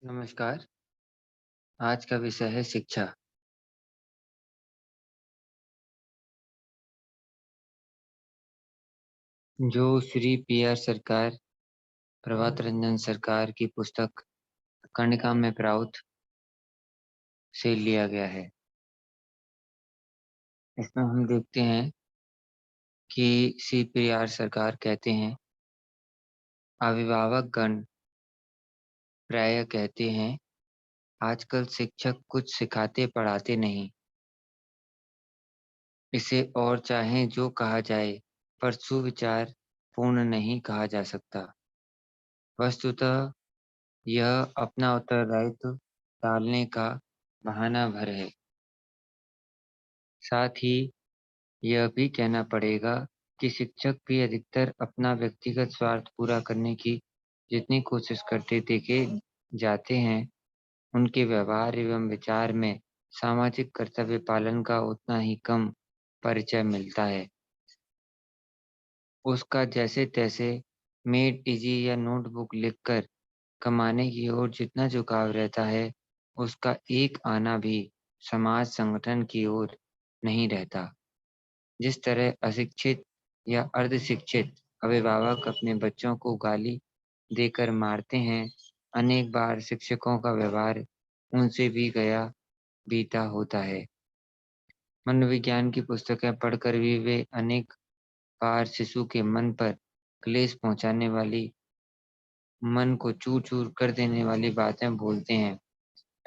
नमस्कार। आज का विषय है शिक्षा। जो श्री पी.आर. सरकार, प्रभात रंजन सरकार की पुस्तक कर्णिका में प्राउत से लिया गया है। इसमें हम देखते हैं कि श्री पी.आर. सरकार कहते हैं, अभिभावकगण प्रायः कहते हैं, आजकल शिक्षक कुछ सिखाते पढ़ाते नहीं। इसे और चाहे जो कहा जाए, पर सुविचार पूर्ण नहीं कहा जा सकता। वस्तुतः यह अपना उत्तरदायित्व टालने का बहाना भर है। साथ ही यह भी कहना पड़ेगा कि शिक्षक भी अधिकतर अपना व्यक्तिगत स्वार्थ पूरा करने की जितनी कोशिश करते देखे जाते हैं, उनके व्यवहार एवं विचार में सामाजिक कर्तव्य पालन का उतना ही कम परिचय मिलता है। उसका जैसे-तैसे मेड इजी या नोटबुक लिखकर कमाने की ओर जितना झुकाव रहता है, उसका एक आना भी समाज संगठन की ओर नहीं रहता। जिस तरह अशिक्षित या अर्धशिक्षित अभिभावक अपने बच्चों को गाली देकर मारते हैं, अनेक बार शिक्षकों का व्यवहार उनसे भी गया बीता होता है। मनोविज्ञान की पुस्तकें पढ़कर भी वे अनेक बार शिशु के मन पर क्लेश पहुँचाने वाली, मन को चूर-चूर कर देने वाली बातें बोलते हैं।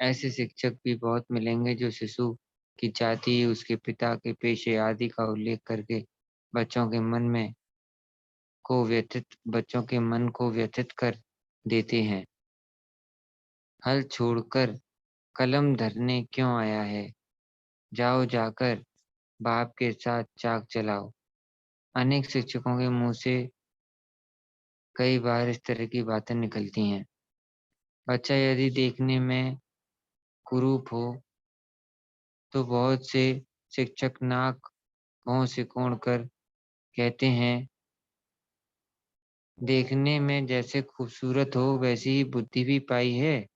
ऐसे शिक्षक भी बहुत मिलेंगे जो शिशु की जाति, उसके पिता के पेशे आदि का उल्लेख करके बच्चों के मन को व्यथित कर देते हैं। हल छोड़कर कलम धरने क्यों आया है? जाओ जाकर बाप के साथ चाक चलाओ। अनेक शिक्षकों के मुँह से कई बार इस तरह की बातें निकलती हैं। बच्चा यदि देखने में कुरूप हो, तो बहुत से शिक्षक नाक भौं सिकोड़ कर कहते हैं, देखने में जैसे खूबसूरत हो वैसी ही बुद्धि भी पाई है।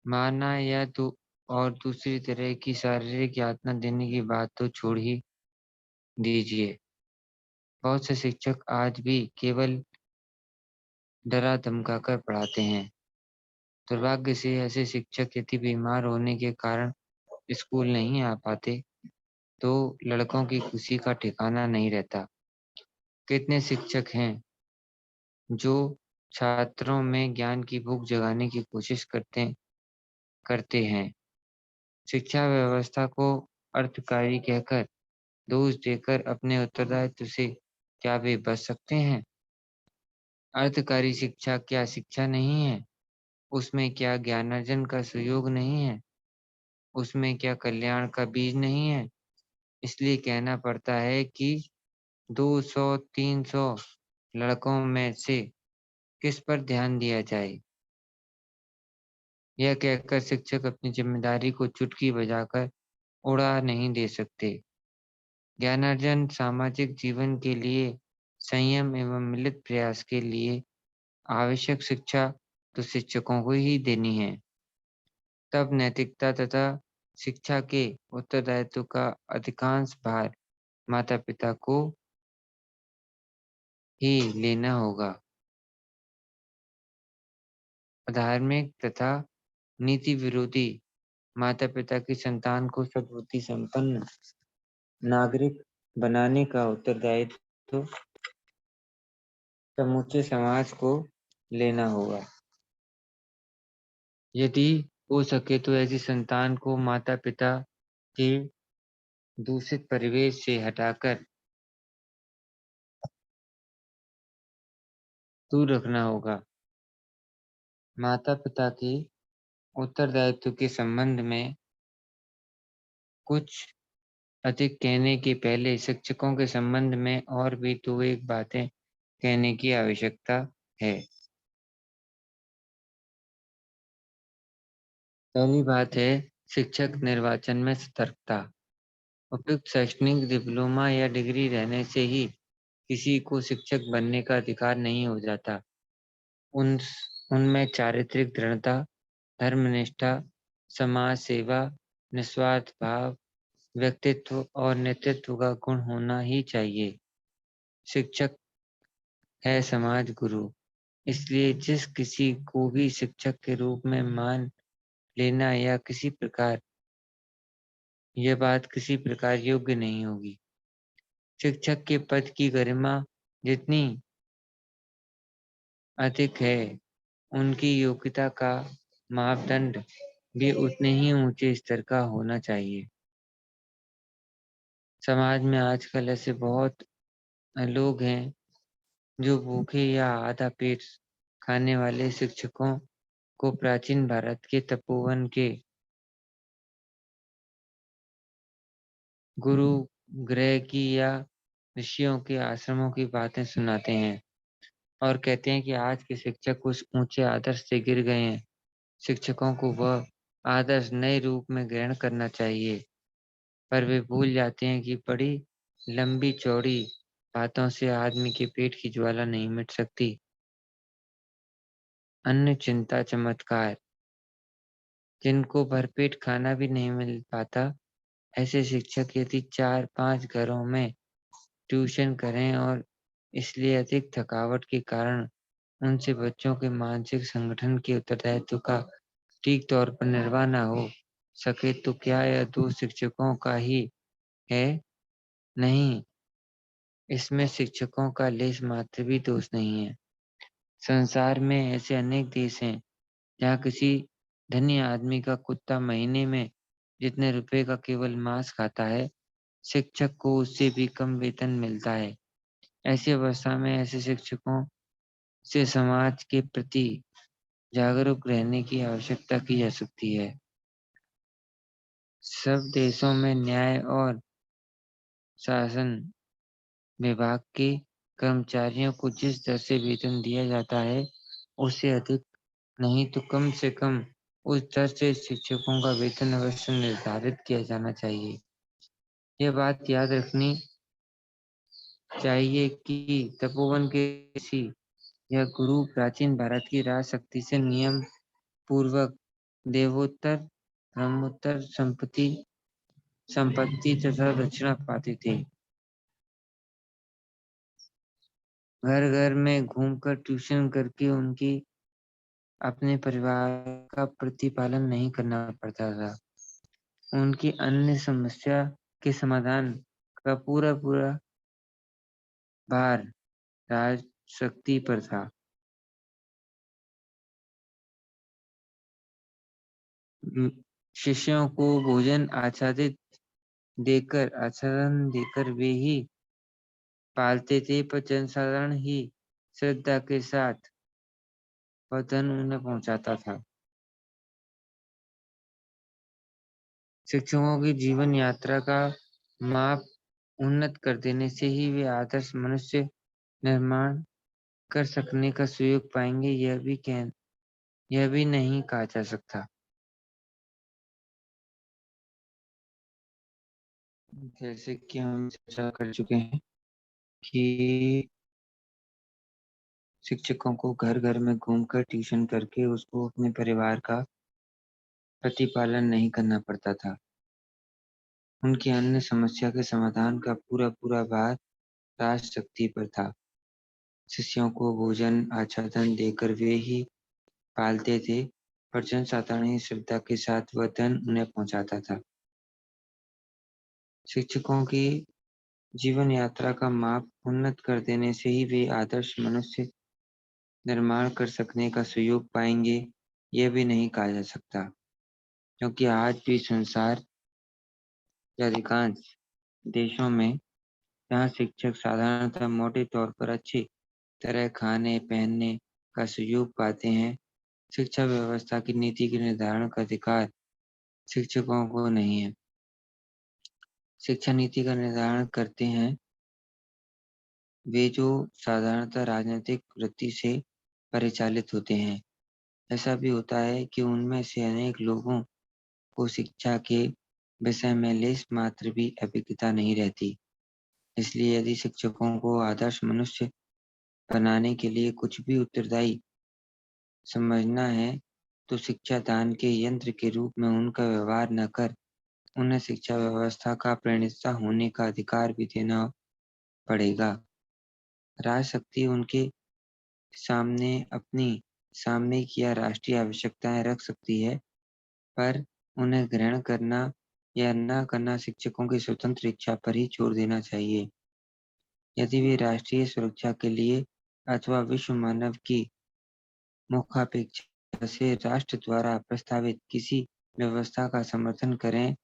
मारना या और दूसरी तरह की शारीरिक यातना देने की बात तो छोड़ ही दीजिए। बहुत से शिक्षक आज भी केवल डरा-धमका कर पढ़ाते हैं। दुर्भाग्य से ऐसे शिक्षक यदि बीमार होने के कारण स्कूल नहीं आ पाते, तो लड़कों की खुशी का ठिकाना नहीं रहता। कितने शिक्षक हैं जो छात्रों में ज्ञान की भूख जगाने की कोशिश करते हैं। शिक्षा व्यवस्था को अर्थकारी कहकर दोष देकर अपने उत्तरदायित्व से क्या वे बच सकते हैं? अर्थकारी शिक्षा क्या शिक्षा नहीं है? उसमें क्या ज्ञानार्जन का सुयोग नहीं है? उसमें क्या कल्याण का बीज नहीं है? इसलिए कहना पड़ता है कि 200-300 लड़कों में से किस पर ध्यान दिया जाए? यह कहकर शिक्षक अपनी जिम्मेदारी को चुटकी बजाकर उड़ा नहीं दे सकते। ज्ञानार्जन सामाजिक जीवन के लिए संयम एवं मिलित प्रयास के लिए आवश्यक शिक्षा तो शिक्षकों को ही देनी है। तब नैतिकता तथा शिक्षा के उत्तरदायित्व का अधिकांश भार माता-पिता को ही लेना होगा। अधार्मिक तथा नीति विरोधी माता-पिता की संतान को सद्बुद्धि संपन्न नागरिक बनाने का उत्तरदायित्व समूचे समाज को लेना होगा। यदि हो सके तो ऐसी संतान को माता-पिता के दूषित परिवेश से हटाकर दूर रखना होगा। माता-पिता के उत्तरदायित्व के संबंध में कुछ अधिक कहने के पहले शिक्षकों के संबंध में और भी 2-1 बातें कहने की आवश्यकता है। पहली बात है शिक्षक निर्वाचन में सतर्कता। उपयुक्त शैक्षणिक डिप्लोमा या डिग्री रहने से ही किसी को शिक्षक बनने का अधिकार नहीं हो जाता। उन उनमें चारित्रिक दृढ़ता, धर्मनिष्ठा, समाज सेवा, निस्वार्थ भाव, व्यक्तित्व और नेतृत्व का गुण होना ही चाहिए। शिक्षक है समाज गुरु, इसलिए जिस किसी को भी शिक्षक के रूप में मान लेना यह बात किसी प्रकार योग्य नहीं होगी। शिक्षक के पद की गरिमा जितनी अधिक है, उनकी योग्यता का मापदंड भी उतने ही ऊंचे स्तर का होना चाहिए। समाज में आजकल ऐसे बहुत लोग हैं जो भूखे या आधा पेट खाने वाले शिक्षकों को प्राचीन भारत के तपोवन के गुरु ग्रह की या ऋषियों के आश्रमों की बातें सुनाते हैं और कहते हैं कि आज के शिक्षक उस ऊंचे आदर्श से गिर गए हैं। शिक्षकों को वह आदर्श नए रूप में ग्रहण करना चाहिए, पर वे भूल जाते हैं कि बड़ी लंबी चौड़ी बातों से आदमी के पेट की ज्वाला नहीं मिट सकती। अन्न चिंता चमत्कार, जिनको भरपेट खाना भी नहीं मिल पाता, ऐसे शिक्षक यदि 4-5 घरों में ट्यूशन करें और इसलिए अधिक थकावट के कारण उनसे बच्चों के मानसिक संगठन के उत्तरदायित्व का ठीक तौर पर निर्वाह न हो सके तो क्या यह दोष शिक्षकों का ही है? नहीं, इसमें शिक्षकों का लेश मात्र भी दोष नहीं है। संसार में ऐसे अनेक देश हैं जहाँ किसी धनी आदमी का कुत्ता महीने में जितने रुपए का केवल मांस खाता है, शिक्षक को उससे भी कम वेतन मिलता है। ऐसी अवस्था में ऐसे शिक्षकों से समाज के प्रति जागरूक रहने की आवश्यकता की जा सकती है। सब देशों में न्याय और शासन विभाग के कर्मचारियों को जिस दर से वेतन दिया जाता है, उससे अधिक नहीं तो कम से कम उस दर से शिक्षकों का वेतन अवश्य निर्धारित किया जाना चाहिए। यह बात याद रखनी चाहिए कि तपोवन के ऋषि यह गुरु प्राचीन भारत की राजशक्ति से नियम पूर्वक देवोत्तर ब्रह्मोत्तर संपत्ति तथा दक्षिणा पाते थे। घर घर में घूमकर ट्यूशन करके उनकी अपने परिवार का प्रतिपालन नहीं करना पड़ता था। उनकी अन्य समस्या के समाधान का पूरा भार राजशक्ति पर था। शिष्यों को भोजन आच्छादन देकर वे ही पालते थे, पर जनसाधारण ही श्रद्धा के साथ वह धन उन्हें पहुंचाता था। शिक्षकों की जीवन यात्रा का माप उन्नत कर देने से ही वे आदर्श मनुष्य निर्माण कर सकने का सुयोग पाएंगे, यह भी नहीं कहा जा सकता। जैसे कि हम चर्चा कर चुके हैं कि शिक्षकों को घर घर में घूमकर ट्यूशन करके उसको अपने परिवार का प्रतिपालन नहीं करना पड़ता था। उनकी अन्य समस्या के समाधान का पूरा भार राजशक्ति पर था। शिष्यों को भोजन आच्छादन देकर वे ही पालते थे, पर जनसाधारण ही श्रद्धा के साथ वह धन उन्हें पहुंचाता था। शिक्षकों की जीवन यात्रा का माप उन्नत कर देने से ही वे आदर्श मनुष्य निर्माण कर सकने का सुयोग पाएंगे, यह भी नहीं कहा जा सकता, क्योंकि आज भी संसार के अधिकांश देशों में जहाँ शिक्षक साधारणतः मोटे तौर पर अच्छी तरह खाने पहनने का सुयोग पाते हैं, शिक्षा व्यवस्था की नीति के निर्धारण का अधिकार शिक्षकों को नहीं है। शिक्षा नीति का निर्धारण करते हैं वे जो साधारणतः राजनीतिक वृत्ति से परिचालित होते हैं। ऐसा भी होता है कि उनमें से अनेक लोगों को शिक्षा के विषय में लेश मात्र भी अभिज्ञता नहीं रहती। इसलिए यदि शिक्षकों को आदर्श मनुष्य बनाने के लिए कुछ भी उत्तरदायी समझना है तो शिक्षा दान के यंत्र के रूप में उनका व्यवहार न कर उन्हें शिक्षा व्यवस्था का प्रणेता होने का अधिकार भी देना पड़ेगा। राजशक्ति उनके सामने अपनी सामयिक या राष्ट्रीय आवश्यकताएं रख सकती है, पर उन्हें ग्रहण करना या न करना शिक्षकों की स्वतंत्र इच्छा पर ही छोड़ देना चाहिए। यदि वे राष्ट्रीय सुरक्षा के लिए अथवा विश्व मानव की मुखापेक्षा से राष्ट्र द्वारा प्रस्तावित किसी व्यवस्था का समर्थन करें,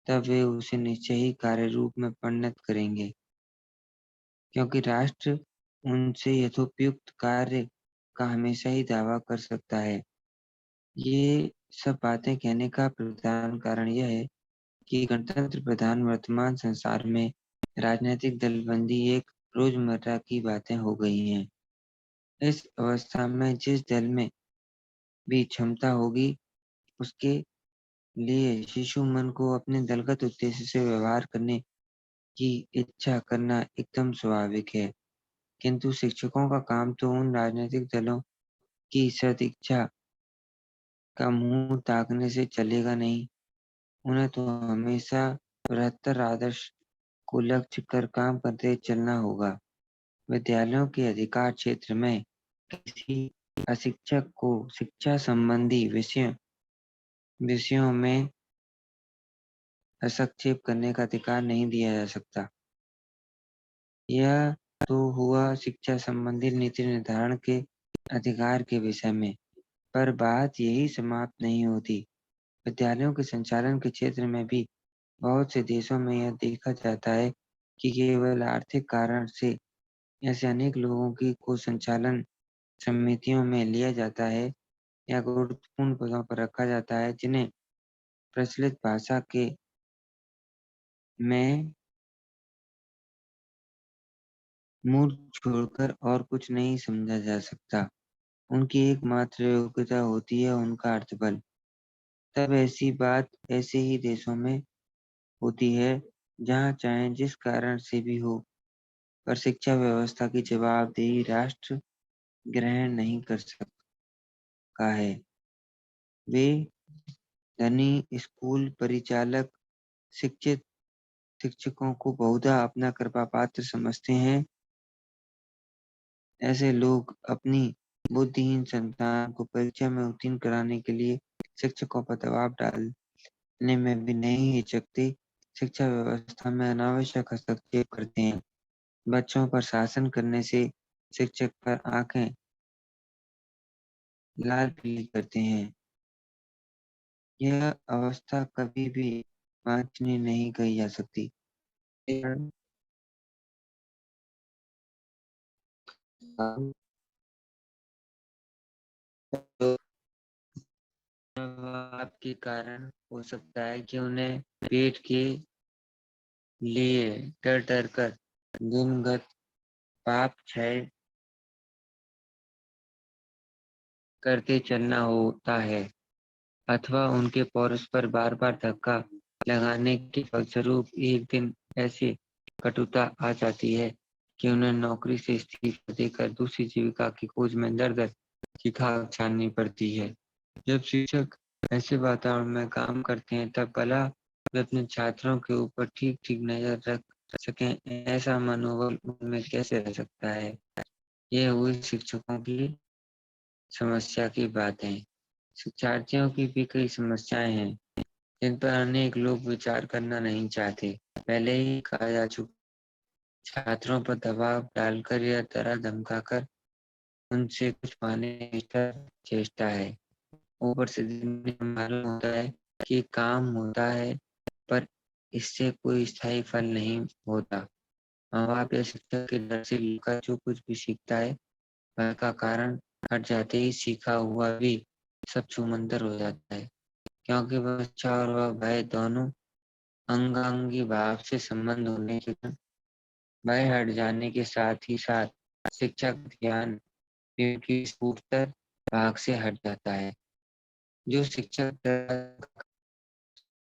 तब वे उसे निश्चय ही कार्य रूप में परिणत करेंगे, क्योंकि राष्ट्र उनसे यथोपयुक्त कार्य का हमेशा ही दावा कर सकता है। ये सब बातें कहने का प्रधान कारण यह है कि गणतंत्र प्रधान वर्तमान संसार में राजनीतिक दलबंदी एक रोजमर्रा की बातें हो गई हैं। इस अवस्था में जिस दल में भी क्षमता होगी, उसके लिए शिशु मन को अपने दलगत उद्देश्य से व्यवहार करने की इच्छा करना एकदम स्वाभाविक है। किंतु शिक्षकों का काम तो उन राजनीतिक दलों की सदिच्छा का मुंह ताकने से चलेगा नहीं। उन्हें तो हमेशा बृहत्तर आदर्श को लक्ष्य कर काम करते चलना होगा। विद्यालयों के अधिकार क्षेत्र में किसी अशिक्षक को शिक्षा संबंधी विषयों में हस्तक्षेप करने का अधिकार नहीं दिया जा सकता। यह तो हुआ शिक्षा संबंधी नीति निर्धारण के अधिकार के विषय में, पर बात यही समाप्त नहीं होती। विद्यालयों के संचालन के क्षेत्र में भी बहुत से देशों में यह देखा जाता है कि केवल आर्थिक कारण से ऐसे अनेक लोगों को संचालन समितियों में लिया जाता है या गुरुत्वपूर्ण पदों पर रखा जाता है, जिन्हें प्रचलित भाषा के में मूर्ख छोड़कर और कुछ नहीं समझा जा सकता। उनकी एकमात्र योग्यता होती है उनका अर्थबल। तब ऐसी बात ऐसे ही देशों में होती है जहाँ चाहे जिस कारण से भी हो, पर शिक्षा व्यवस्था की जवाबदेही राष्ट्र ग्रहण नहीं कर सका है। वे धनी स्कूल परिचालक शिक्षित शिक्षकों को बहुधा अपना कृपापात्र समझते हैं। ऐसे लोग अपनी बुद्धिहीन संतान को परीक्षा में उत्तीर्ण कराने के लिए शिक्षकों पर दबाव डालने में भी नहीं हिचकते। शिक्षा व्यवस्था में अनावश्यक हस्तक्षेप करते हैं। बच्चों पर शासन करने से शिक्षक पर आंखें लाल पीली करते हैं। यह अवस्था कभी भी वांछनीय नहीं कही जा सकती। आपके कारण हो सकता है कि उन्हें पेट के लिए डर डर कर दिनगत पाप क्षय करते चलना होता है, अथवा उनके पौरुष पर बार बार धक्का लगाने के फलस्वरूप एक दिन ऐसी कटुता आ जाती है कि उन्हें नौकरी से इस्तीफा देकर दूसरी जीविका की खोज में दर दर की खाक छाननी पड़ती है। जब शिक्षक ऐसे वातावरण में काम करते हैं, तब भला वे अपने छात्रों के ऊपर ठीक ठीक नजर रख सकें, ऐसा मनोबल उनमें कैसे रह सकता है। ये हुई शिक्षकों की समस्या की बातें। शिक्षार्थियों की भी कई समस्याएं हैं, जिन पर अनेक लोग विचार करना नहीं चाहते। पहले ही कहा जा चुका, छात्रों पर दबाव डालकर या डरा धमकाकर उनसे कुछ पाने की चेष्टा है। ऊपर से मालूम होता है कि काम होता है, पर इससे कोई स्थायी फल नहीं होता। माँ बाप या शिक्षक के डर से लड़का जो कुछ भी सीखता है, भय का कारण हट जाते ही सीखा हुआ भी सब छूमंतर हो जाता है, क्योंकि वह इच्छा और वह भय दोनों अंगांगी भाव से संबंध होने के कारण भय हट जाने के साथ ही साथ शिक्षक ध्यान की स्फूर्तर भाग से हट जाता है। जो शिक्षक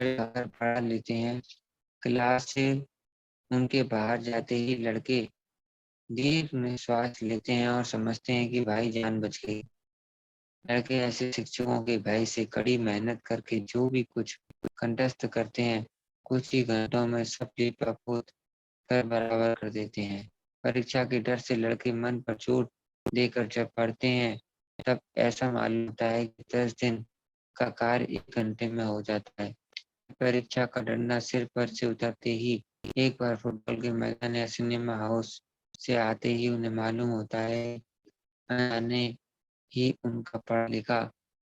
पढ़ा लेते हैं, क्लास से उनके बाहर जाते ही लड़के दीर्घ निश्वास लेते हैं और समझते हैं कि भाई जान बच गई। लड़के ऐसे शिक्षकों के भय से कड़ी मेहनत करके जो भी कुछ कंठस्थ करते हैं, कुछ ही घंटों में सब लीपापोत कर बराबर कर देते हैं। परीक्षा के डर से लड़के मन पर चोट देकर जब पढ़ते हैं, तब ऐसा मालूम होता है कि 10 दिन का कार्य 1 घंटे में हो जाता है। परीक्षा का डंडा सिर पर से उतरते ही एक बार फुटबॉल के मैदान या सिनेमा हाउस से आते ही उन्हें मालूम होता है, अनजाने ही उनका पढ़ा लिखा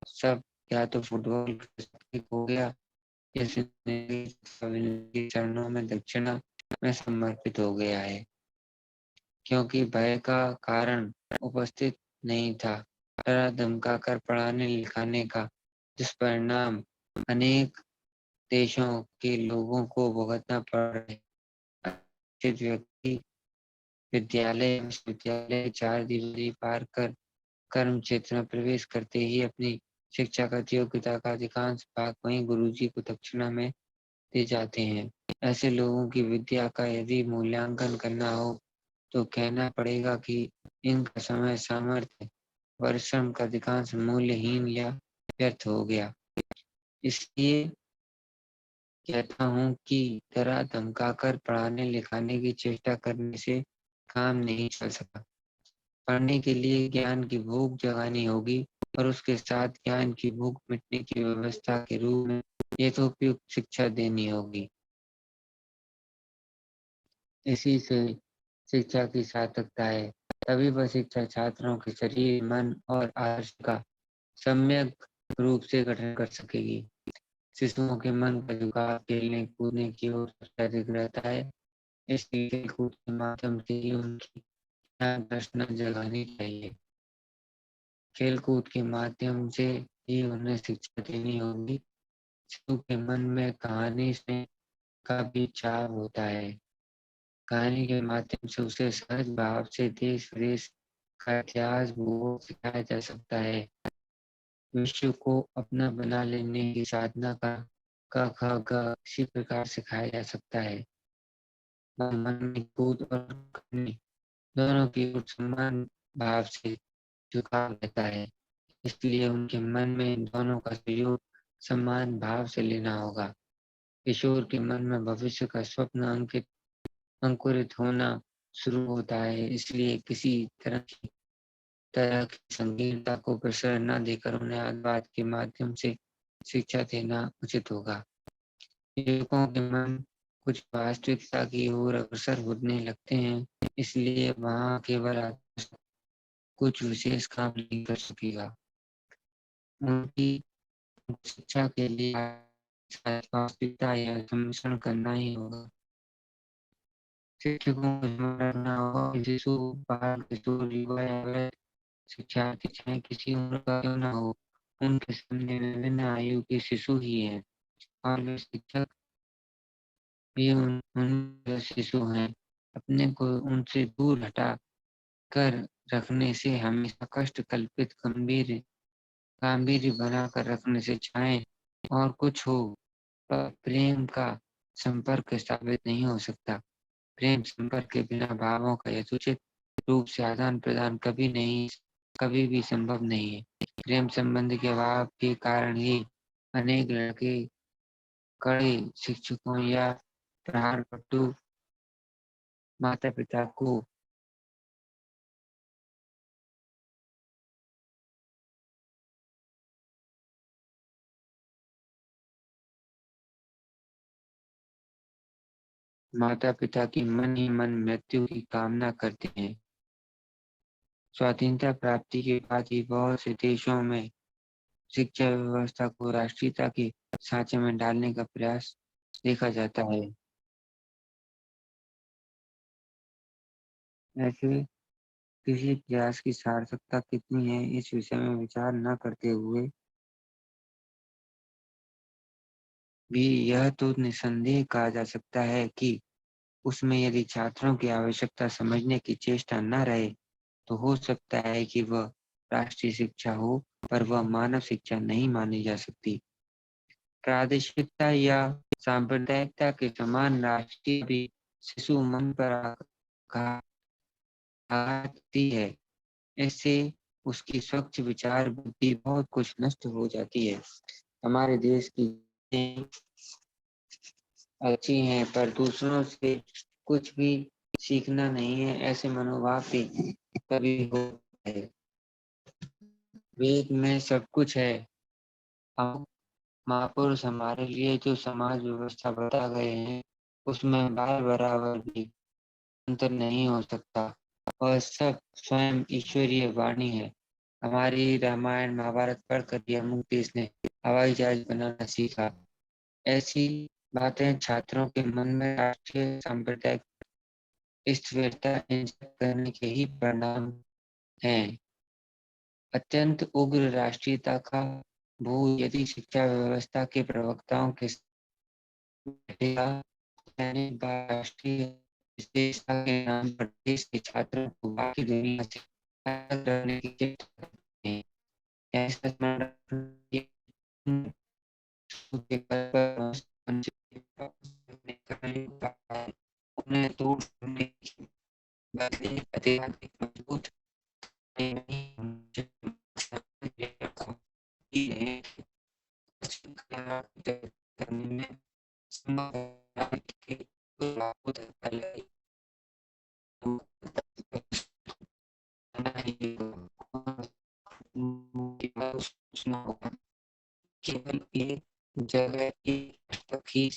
सब या तो फुटबॉल के शौकीन हो गया या जिंदगी के चरणों में दक्षिणा में समर्पित हो गया है। क्योंकि भय का कारण उपस्थित नहीं था, डरा धमकाकर पढ़ाने लिखाने का दुष्परिणाम अनेक देशों के लोगों को भुगतना पड़ रहा है। शिक्षित व्यक्ति विद्यालय विश्वविद्यालय 4 दीवारी पार कर कर्म क्षेत्र में प्रवेश करते ही अपनी शिक्षागत योग्यता का अधिकांश भाग वहीं गुरुजी को दक्षिणा में दे जाते हैं। ऐसे लोगों की विद्या का यदि मूल्यांकन करना हो तो कहना पड़ेगा कि इनका समय, सामर्थ्य, परिश्रम का अधिकांश मूल्यहीन या व्यर्थ हो गया। इसलिए कहता हूँ कि डरा धमकाकर पढ़ाने लिखाने की चेष्टा करने से काम नहीं चल सका। पढ़ने के लिए ज्ञान की भूख जगानी होगी और उसके साथ ज्ञान की भूख मिटने की व्यवस्था के रूप में यथोपयुक्त शिक्षा देनी होगी। इसी से शिक्षा की सार्थकता है। तभी वह शिक्षा छात्रों के शरीर, मन और आदर्श का सम्यक रूप से गठन कर सकेगी। शिशुओं के मन का झुकाव खेलने कूदने की ओर सबसे अधिक रहता है। इसलिए खेल-कूद के माध्यम से ही उनकी ज्ञान तृष्णा जगानी चाहिए। खेल-कूद के माध्यम से ही उन्हें शिक्षा देनी होगी। शिशु के मन में कहानी से का भी चाव होता है। कहानी के माध्यम से उसे सहज भाव से देश-विदेश का इतिहास, भूगोल सिखाया जा सकता है। विश्व को अपना बना लेने की साधना का क, ख, ग इसी प्रकार सिखाया जा सकता है। वह मन में कूद और कहानी दोनों की ओर समान भाव से झुकाव रहता है। इसलिए उनके मन में इन दोनों का सहयोग समान भाव से लेना होगा। किशोर के मन में भविष्य का स्वप्न अंकुरित होना शुरू होता है। इसलिए किसी तरह की संकीर्णता को प्रश्रय न देकर उन्हें आत्मवाद के माध्यम से शिक्षा देना उचित होगा। युवकों के मन कुछ वास्तविकता की ओर अग्रसर होने लगते हैं, इसलिए वहाँ केवल कुछ विशेष काम नहीं कर सकेगा। उनकी शिक्षा के लिए वास्तविकता या सम्मिश्रण करना ही होगा। शिक्षकों को ध्यान रखना होगा कि शिशु, बाल, किशोर, युवा या वृद्ध शिक्षार्थी चाहे किसी उम्र का क्यों न हो, उनके सामने विभिन्न आयु के शिशु ही हैं और वे शिक्षक भी उन शिशु हैं। अपने को उनसे दूर हटा कर रखने से हमेशा कष्ट कल्पित गांभीर्य बनाकर रखने से चाहे और कुछ हो, पर प्रेम का संपर्क स्थापित नहीं हो सकता। प्रेम संपर्क के बिना भावों का यथोचित रूप से आदान प्रदान कभी भी संभव नहीं है। प्रेम संबंध के अभाव के कारण ही अनेक लड़के कड़े शिक्षकों या प्रहारपटु माता पिता को माता पिता की मन ही मन मृत्यु की कामना करते हैं। स्वाधीनता प्राप्ति के बाद ही बहुत से देशों में शिक्षा व्यवस्था को राष्ट्रीयता के सांचे में डालने का प्रयास देखा जाता है। ऐसे किसी प्रयास की सार्थकता कितनी है, इस विषय में विचार न करते हुए भी यह तो निसंदेह कहा जा सकता है कि उसमें यदि छात्रों की आवश्यकता समझने की चेष्टा न रहे, तो हो सकता है कि वह राष्ट्रीय शिक्षा हो, पर वह मानव शिक्षा नहीं मानी जा सकती। प्रादेशिकता या सांप्रदायिकता के समान राष्ट्रीय भी शिशु मन पर आघात करती है। इससे उसकी स्वच्छ विचार बुद्धि बहुत कुछ नष्ट हो जाती है। हमारे देश की अच्छी हैं पर दूसरों से कुछ भी सीखना नहीं है, ऐसे मनोभाव भी कभी होता है। वेद में सब कुछ है। हम महापुरुष हमारे लिए जो समाज व्यवस्था बता गए हैं उसमें बाल बराबर भी अंतर नहीं हो सकता और सब स्वयं ईश्वरीय वाणी है। हमारी रामायण महाभारत पढ़कर यमुक देश ने हवाई जहाज बनाना सीखा। ऐसी बातें छात्रों के मन में राष्ट्रीय सांप्रदायिक स्थिरता इंजेक्ट करने के ही परिणाम हैं। अत्यंत उग्र राष्ट्रीयता का भूत यदि शिक्षा व्यवस्था के प्रवक्ताओं के बैठेगा, यानी राष्ट्रीय विशेषता के नाम पर देश के छात्रों को बाकी दुनिया से अलग रखने की चेष्टा करते हैं। ऐसा स्मरण ये के पद पर उन्हें दूर करने की बदले अधिक मजबूत करने में केवल एक जगह की तक ही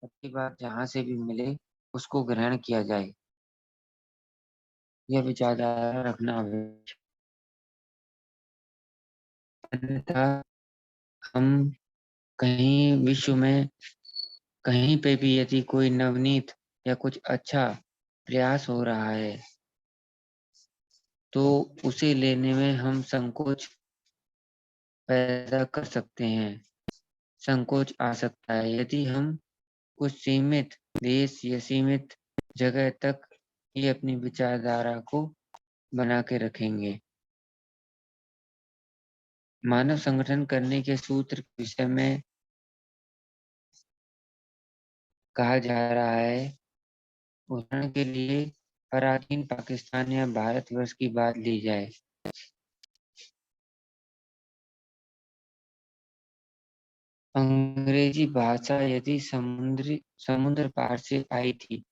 सबकी बात जहाँ से भी मिले उसको ग्रहण किया जाए। यह विचारधारा रखना आवश्यक है। अन्यथा हम कहीं विश्व में कहीं पे भी यदि कोई नवनीत या कुछ अच्छा प्रयास हो रहा है तो उसे लेने में हम संकोच पैदा कर सकते हैं। संकोच आ सकता है यदि हम कुछ सीमित देश या सीमित जगह तक ही अपनी विचारधारा को बना के रखेंगे। मानव संगठन करने के सूत्र के विषय में कहा जा रहा है। उदाहरण के लिए पराधीन पाकिस्तान या भारतवर्ष की बात ली जाए। अंग्रेजी भाषा यदि समुद्र पार से आई थी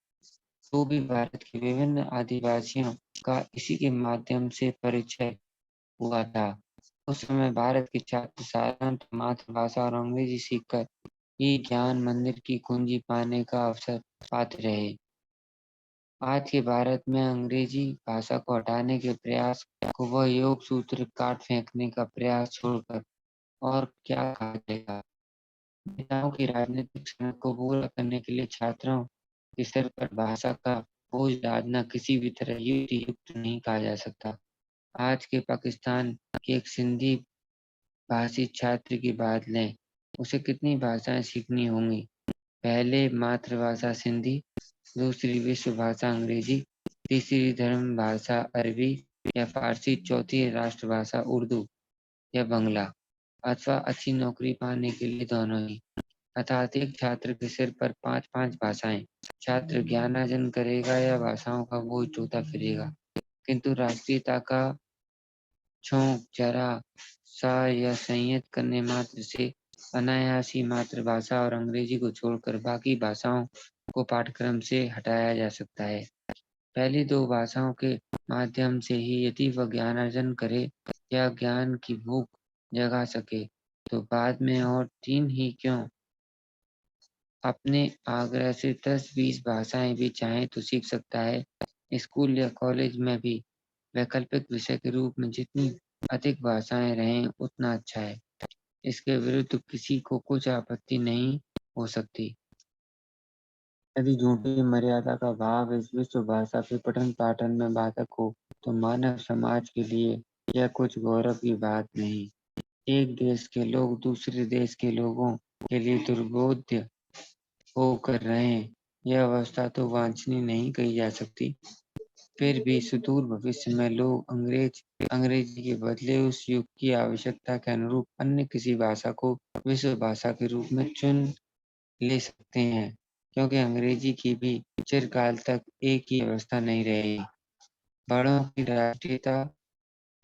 तो भी भारत के विभिन्न आदिवासियों का इसी के माध्यम से परिचय हुआ था। उस समय भारत के छात्र साधारणतः मातृभाषा और अंग्रेजी सीखकर ही ज्ञान मंदिर की कुंजी पाने का अवसर पाते रहे। आज के भारत में अंग्रेजी भाषा को हटाने के प्रयास को वह योग सूत्र काट फेंकने का प्रयास छोड़कर और क्या कहा जाएगा। नेताओं की राजनीतिक क्षमता को पूरा करने के लिए छात्रों के सिर पर भाषा का बोझ लादना किसी भी तरह युक्ति युक्त नहीं कहा जा सकता। आज के पाकिस्तान के एक सिंधी भाषी छात्र की बात लें, उसे कितनी भाषाएं सीखनी होंगी। पहले मातृभाषा सिंधी, दूसरी विश्व भाषा अंग्रेजी, तीसरी धर्म भाषा अरबी या फारसी, चौथी राष्ट्रभाषा उर्दू या बांग्ला, अथवा अच्छी नौकरी पाने के लिए दोनों ही। अर्थात एक छात्र के सिर पर 5-5 भाषाएं। छात्र ज्ञानार्जन करेगा या भाषाओं का बोझ ढोता फिरेगा, किंतु राष्ट्रीयता का छौंक जरा सा या संयत करने मात्र से अनायास ही मातृभाषा और अंग्रेजी को छोड़कर बाकी भाषाओं को पाठ्यक्रम से हटाया जा सकता है। पहली दो भाषाओं के माध्यम से ही यदि वह ज्ञानार्जन करे या ज्ञान की भूख जगा सके तो बाद में और तीन ही क्यों, अपने आग्रह से 10-20 भाषाएं भी चाहे तो सीख सकता है। स्कूल या कॉलेज में भी वैकल्पिक विषय के रूप में जितनी अधिक भाषाएं रहें उतना अच्छा है। इसके विरुद्ध किसी को कुछ आपत्ति नहीं हो सकती। यदि झूठी मर्यादा का भाव इस विश्व भाषा के पठन पाठन में बाधक हो तो मानव समाज के लिए यह कुछ गौरव की बात नहीं। एक देश के लोग दूसरे देश के लोगों के लिए दुर्बोध्य होकर रहें, यह अवस्था तो वांछनीय नहीं कही जा सकती। फिर भी सुदूर भविष्य में लोग अंग्रेजी के बदले उस युग की आवश्यकता के अनुरूप अन्य किसी भाषा को विश्व भाषा के रूप में चुन ले सकते हैं। क्योंकि अंग्रेजी की भी चिरकाल तक एक ही व्यवस्था नहीं रहेगी। बड़ों की राष्ट्रीयता,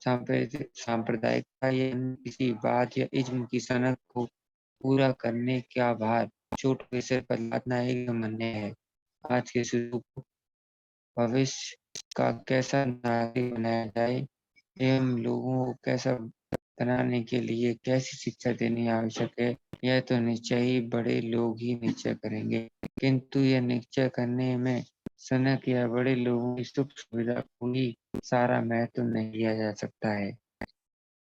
सांप्रदायिकता या अन्य किसी बात या इज्म की सनक को पूरा करने का भार छोटों के सिर पर लादना एक अन्याय है। आज के शिशु को भविष्य का कैसा नागरिक बनाया जाए एवं लोगों को कैसा बनाने के लिए कैसी शिक्षा देनी आवश्यक है, यह तो निश्चय ही बड़े लोग ही निश्चय करेंगे। किंतु यह निश्चय करने में सनक या बड़े लोगों की सुख सुविधा को ही सारा महत्व नहीं दिया जा सकता है।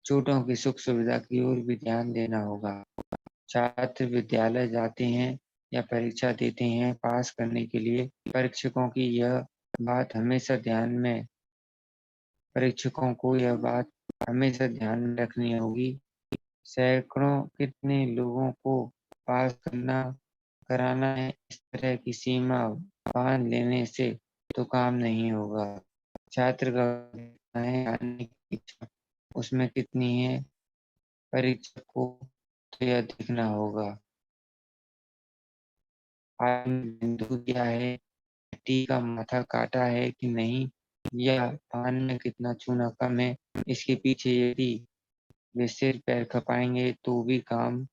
छोटों की सुख सुविधा की ओर भी ध्यान देना होगा। छात्र विद्यालय जाते हैं या परीक्षा देते हैं पास करने के लिए, परीक्षकों को यह बात हमेशा ध्यान में रखनी होगी। सैकड़ों कितने लोगों को पास कराना है, इस तरह की सीमा बांध लेने से तो काम नहीं होगा। छात्र का आने की इच्छा उसमें कितनी है, परीक्षक को तो यह देखना होगा। आपने बिंदु दिया है, टी का माथा काटा है कि नहीं, या पान में कितना चूना कम है, इसके पीछे यदि वे सिर पैर खपाएंगे तो भी काम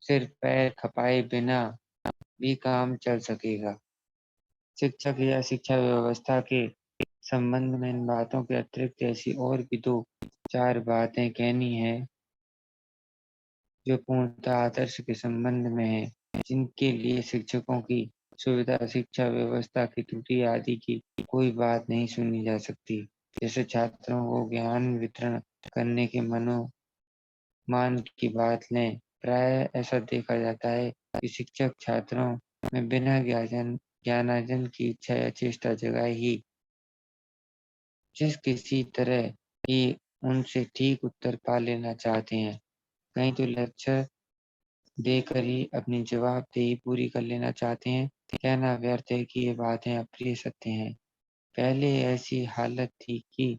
सिर पैर खपाए बिना भी काम चल सकेगा। शिक्षक या शिक्षा व्यवस्था के संबंध में इन बातों के अतिरिक्त ऐसी और भी दो चार बातें कहनी है जो पूर्णतः आदर्श के संबंध में है, जिनके लिए शिक्षकों की सुविधा, शिक्षा व्यवस्था की त्रुटि आदि की कोई बात नहीं सुनी जा सकती। जैसे छात्रों को ज्ञान वितरण करने के मनोमान की बात लें, प्राय ऐसा देखा जाता है कि शिक्षक छात्रों में बिना ज्ञानार्जन की इच्छा या चेष्टा जगाए ही जिस किसी तरह ही उनसे ठीक उत्तर पा लेना चाहते हैं। कहीं तो लेक्चर देकर ही अपनी जवाबदेही पूरी कर लेना चाहते हैं। कहना व्यर्थ है कि ये बातें अप्रिय सत्य हैं। पहले ऐसी हालत थी कि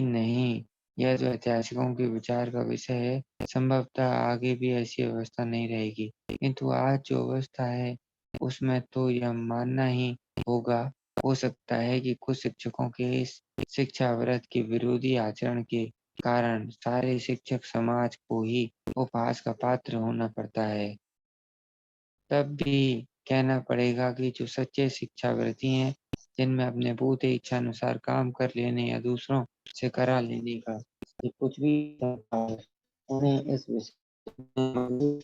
नहीं, यह जो ऐतिहासिकों के विचार का विषय है, संभवतः आगे भी ऐसी व्यवस्था नहीं रहेगी। किंतु आज जो अवस्था है, उसमें तो यह मानना ही होगा। हो सकता है कि कुछ शिक्षकों के इस शिक्षा व्रत के विरोधी आचरण के कारण सारे शिक्षक समाज को ही उपहास का पात्र होना पड़ता है। तब भी कहना पड़ेगा कि जो सच्चे शिक्षाव्रती हैं, जिनमें अपने बूते इच्छानुसार काम कर लेने या दूसरों से करा लेने का ये कुछ भी होता है, उन्हें इस विषय में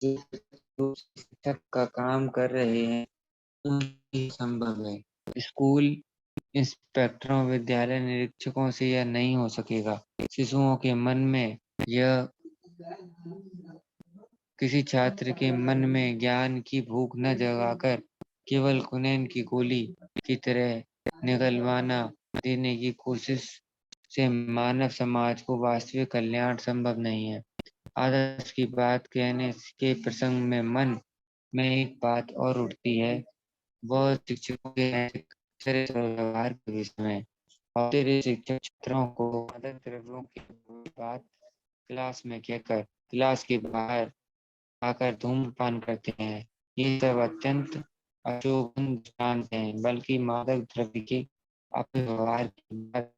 जिस रूप से शिक्षक का काम कर रहे हैं, उनकी संभव है। स्कूल इंस्पेक्टरों, विद्यालय निरीक्षकों से यह नहीं हो सकेगा। शिशुओं के मन में यह किसी छात्र के मन में ज्ञान की भूख न जगाकर केवल कुनैन की गोली की तरह निगलवाना देने की कोशिश से मानव समाज को वास्तविक कल्याण संभव नहीं है। आदर्श की बात कहने के प्रसंग में मन में एक बात और उठती है, वह शिक्षकों के नैतिक चरित्र और व्यवहार के विषय में। और तेरे शिक्षक छात्रों को मादक द्रव्यों की बात क्लास में कहकर क्लास के बाहर आकर धूम्रपान करते हैं। ये सब अत्यंत अशोभन दृष्टांत हैं, बल्कि मादक द्रव्य के अपव्यवहार की बात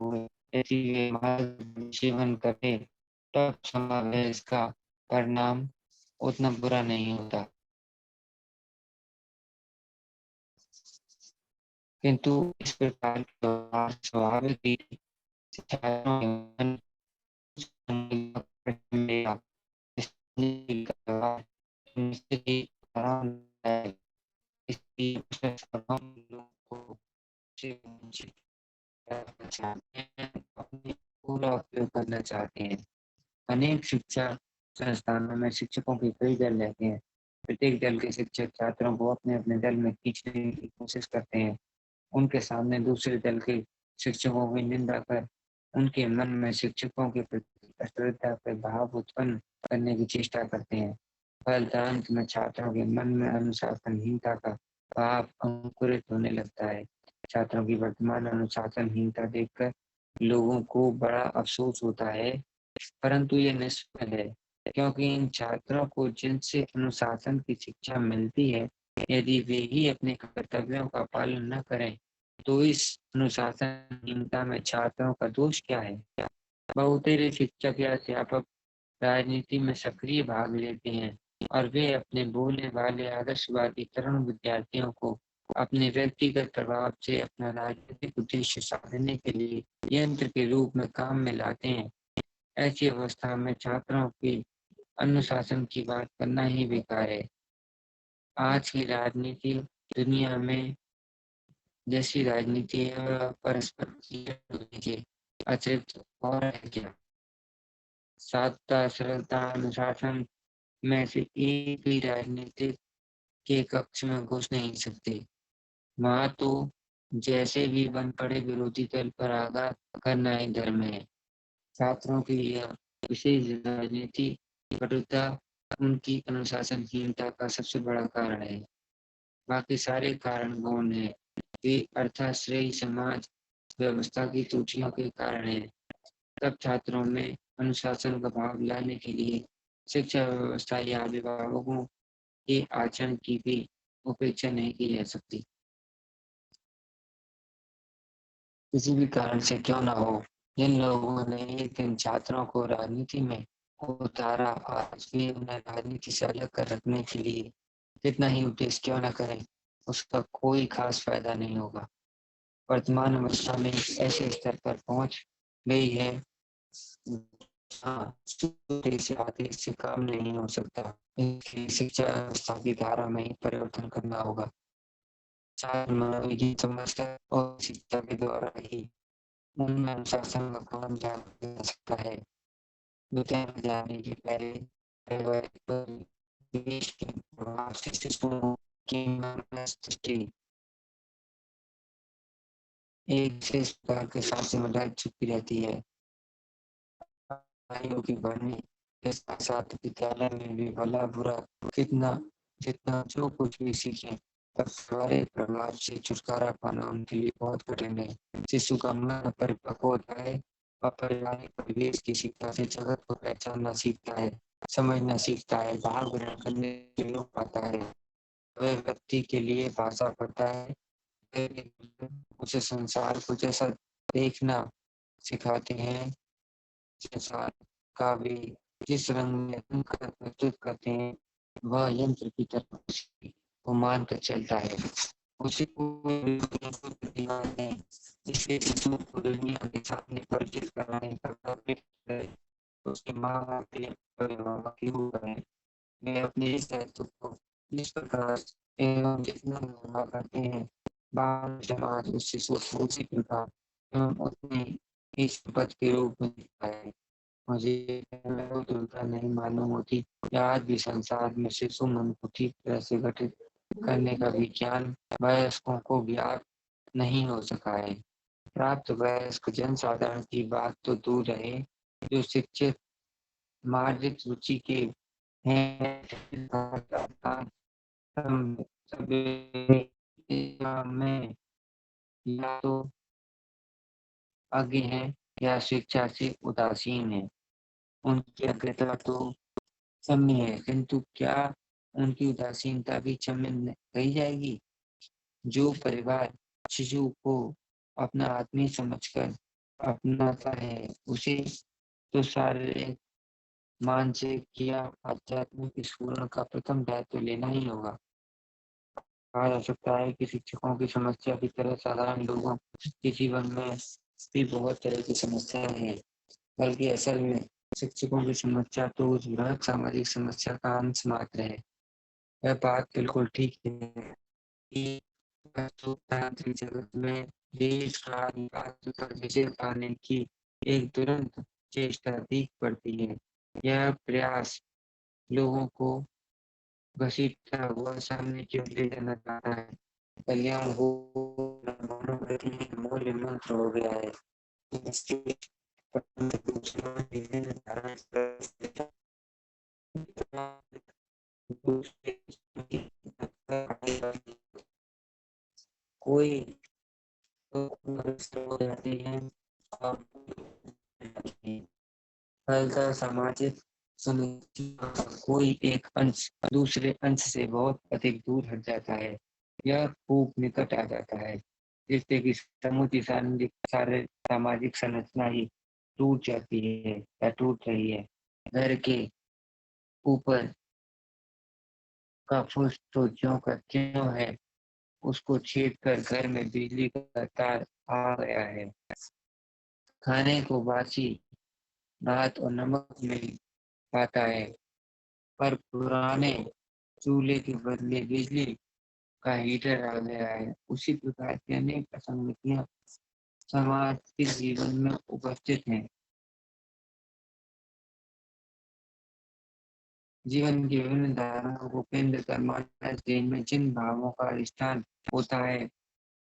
हुए यदि वे मादक द्रव्य सेवन करें तब संभव है इसका परिणाम उतना बुरा नहीं होता। किंतु इस प्रकार के व्यवहार स्वाभाविक ही छात्रों के मन में निश्चित ही आरामदायक, इसलिए हम लोगों को से वंचित करना चाहते हैं, अपनी पूरा उपयोग करना चाहते हैं। अनेक शिक्षा संस्थानों में शिक्षकों के कई दल रहते हैं। प्रत्येक दल के शिक्षक छात्रों को अपने अपने दल में खींचने की कोशिश करते हैं। उनके सामने दूसरे दल के शिक्षकों की निंदा कर उनके मन में शिक्षकों के प्रति अश्रद्धा के भाव उत्पन्न करने की चेष्टा करते हैं। फलतः में छात्रों के मन में अनुशासनहीनता का भाव अंकुरित होने लगता है। छात्रों की वर्तमान अनुशासनहीनता देखकर लोगों को बड़ा अफसोस होता है, परंतु ये निष्फल है। क्योंकि इन छात्रों को जिनसे अनुशासन की शिक्षा मिलती है, यदि वे ही अपने कर्तव्यों का पालन न करें, तो इस अनुशासनहीनता में छात्रों का दोष क्या है? बहुतेरे शिक्षक या अध्यापक राजनीति में सक्रिय भाग लेते हैं और वे अपने बोलने वाले आदर्शवादी तरुण विद्यार्थियों को अपने व्यक्तिगत प्रभाव से अपना राजनीतिक उद्देश्य साधने के लिए यंत्र के रूप में काम में लाते हैं। ऐसी अवस्था में छात्रों की अनुशासन की बात करना ही बेकार है। आज की राजनीति दुनिया में जैसी राजनीति है वह परस्पर के अतिरिक्त और है क्या? साधता, सरलता, अनुशासन में से एक भी राजनीतिक के कक्ष में घुस नहीं सकते। वहाँ तो जैसे भी बन पड़े विरोधी दल पर आघात करना ही धर्म है। छात्रों की यह विशेष राजनीति कटुता उनकी अनुशासनहीनता का सबसे बड़ा कारण है। बाकी सारे कारण गौण हैं। वे अर्थाश्रयी समाज व्यवस्था की त्रुटियों के कारण है। तब छात्रों में अनुशासन का भाव लाने के लिए शिक्षा व्यवस्था या अभिभावकों के आचरण की भी उपेक्षा नहीं की जा सकती। किसी भी कारण से क्यों न हो, जिन लोगों ने एक दिन छात्रों को राजनीति में उतारा, आज भी उन्हें राजनीति से अलग कर रखने के लिए कितना ही उपदेश क्यों न करें, उसका कोई खास फायदा नहीं होगा। वर्तमान अवस्था में ऐसे स्तर पर पहुंच गई है, हाँ, से आदेश से काम नहीं हो सकता। इसलिए शिक्षा व्यवस्था की धारा में ही परिवर्तन करना होगा। छात्र मनोविज्ञान समझकर और शिक्षा के द्वारा ही उनमें अनुशासन का काम जाना जा सकता है। विज्ञान में जाने के पहले पारिवारिक परिवेश के प्रभाव से शिशुओं की मनोस्थिति एक विशेष प्रकार के सांसे में डाल चुकी रहती है। आयु की बढ़ने के साथ साथ विद्यालय में भी भला बुरा कितना जितना जो कुछ भी सीखें, पर सारे प्रभाव से छुटकारा पाना उनके लिए बहुत कठिन है। शिशु का मन परिपक्व होता है और पारिवारिक परिवेश की शिक्षा से जगत को पहचानना सीखता है, समझना सीखता है, भाव ग्रहण करने के योग पाता है। वह व्यक्ति के लिए भाषा पढ़ता है, उसे संसार को जैसा देखना सिखाते हैं, संसार का भी जिस रंग में प्रस्तुत करते हैं, वह यंत्र की तरफ को मानकर चलता है। उसी को इसलिए शिशु को दुनिया के सामने परिचित कराने का कार्य है। उसके माँ बाप के अभिभावक की है। वे अपने इस दायित्व को जिस प्रकार एवं जितना निर्वाह करते हैं, बाल समाज उस शिशु को उसी प्रकार एवं अपनी इस पद के रूप में दिखता है। मुझे दुर्गा नहीं मालूम होती कि आज भी संसार में शिशु मन को ठीक तरह से गठित करने का विज्ञान वयस्कों को ज्ञात नहीं हो सका है। प्राप्त वयस्क जनसाधारण की बात तो दूर रहे, जो शिक्षित मार्जित रुचि के हैं में या तो आगे हैं या शिक्षा से उदासीन है। उनकी अग्रता तो क्षम्य है, किंतु क्या उनकी उदासीनता भी क्षम्य कही जाएगी? जो परिवार शिशु को अपना आदमी समझकर अपनाता है, उसे तो शारीरिक, मानसिक या आध्यात्मिक स्फूर्ण का प्रथम दायित्व लेना ही होगा। कहा जा सकता है कि शिक्षकों की समस्या की तरह साधारण लोगों के जीवन में भी बहुत तरह की समस्याएं हैं, बल्कि असल में शिक्षकों की समस्या तो उस बृहद सामाजिक समस्या का अंश मात्र है। यह बात बिल्कुल ठीक है कि तांत्रिक जगत में देश का विजय पाने की एक तुरंत चेष्टा दिख पड़ती है। यह प्रयास लोगों को घसीटता हुआ सामने की ओर ले जाना चाहता है। कल्याण हो मूल्य मंत्र हो गया है। कोई तो जाती है और फलता सामाजिक कोई एक अंश दूसरे अंश से बहुत अधिक दूर हट जाता है या खूब निकट आ जाता है, जिससे कि समूची सामाजिक संरचना ही टूट जाती है या टूट रही है। घर के ऊपर का फर्श तो ज्यों का त्यों है, उसको छेद कर घर में बिजली का तार आ गया है। खाने को बासी भात और नमक मिल पाता है, पर पुराने चूल्हे के बदले बिजली का हीटर आ गया है। उसी प्रकार की अनेक असंगतियां समाज के जीवन में उपस्थित हैं। जीवन की विभिन्न धाराओं को केंद्र कर मानव देह में जिन भावों का स्थान होता है,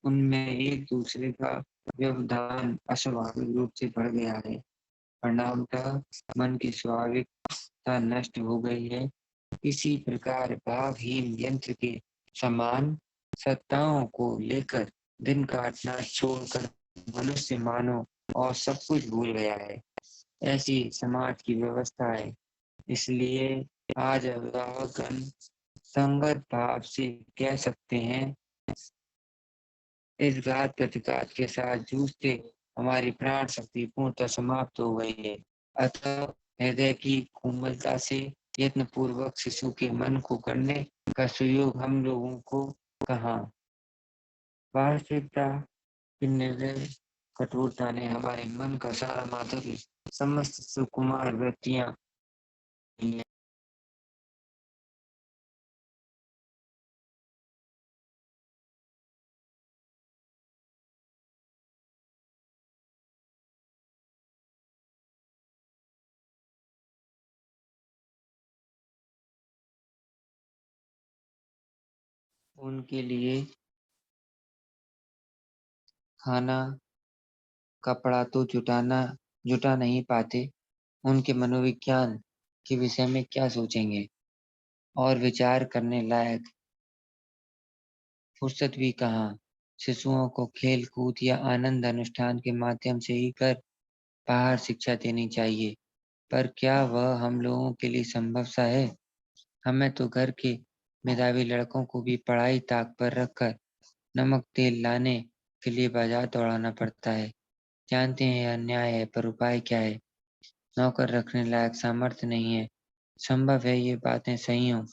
उनमें एक दूसरे का व्यवधान अस्वाभाविक रूप से बढ़ गया है। परिणामतः मन की स्वाभाविकता नष्ट हो गई है। इसी प्रकार भावहीन यंत्र के समान सत्ताओं को लेकर दिन काटना छोड़कर मनुष्य मानो और सब कुछ भूल गया है। ऐसी समाज की व्यवस्था है। इसलिए आज अभिभावकगण संगत भाव से कह सकते हैं, इस घात प्रतिघात के साथ जूझते हमारी प्राण शक्ति पूर्णतः समाप्त हो गई है। अतः हृदय की कोमलता से यत्न पूर्वक शिशु के मन को करने का सुयोग हम लोगों को कहाँ। वास्तविकता की निर्दय कठोरता ने हमारे मन का सारा माधुर्य समस्त सुकुमार वृत्तियां उनके लिए खाना कपड़ा तो जुटा नहीं पाते। उनके मनोविज्ञान के विषय में क्या सोचेंगे और विचार करने लायक फुर्सत भी कहाँ। शिशुओं को खेल कूद या आनंद अनुष्ठान के माध्यम से ही कर बाहर शिक्षा देनी चाहिए, पर क्या वह हम लोगों के लिए संभव सा है। हमें तो घर के मेधावी लड़कों को भी पढ़ाई ताक पर रखकर नमक तेल लाने के लिए बाजार दौड़ाना पड़ता है। जानते हैं यह अन्याय है, पर उपाय क्या है। नौकर रखने लायक सामर्थ्य नहीं है। संभव है ये बातें सही हों,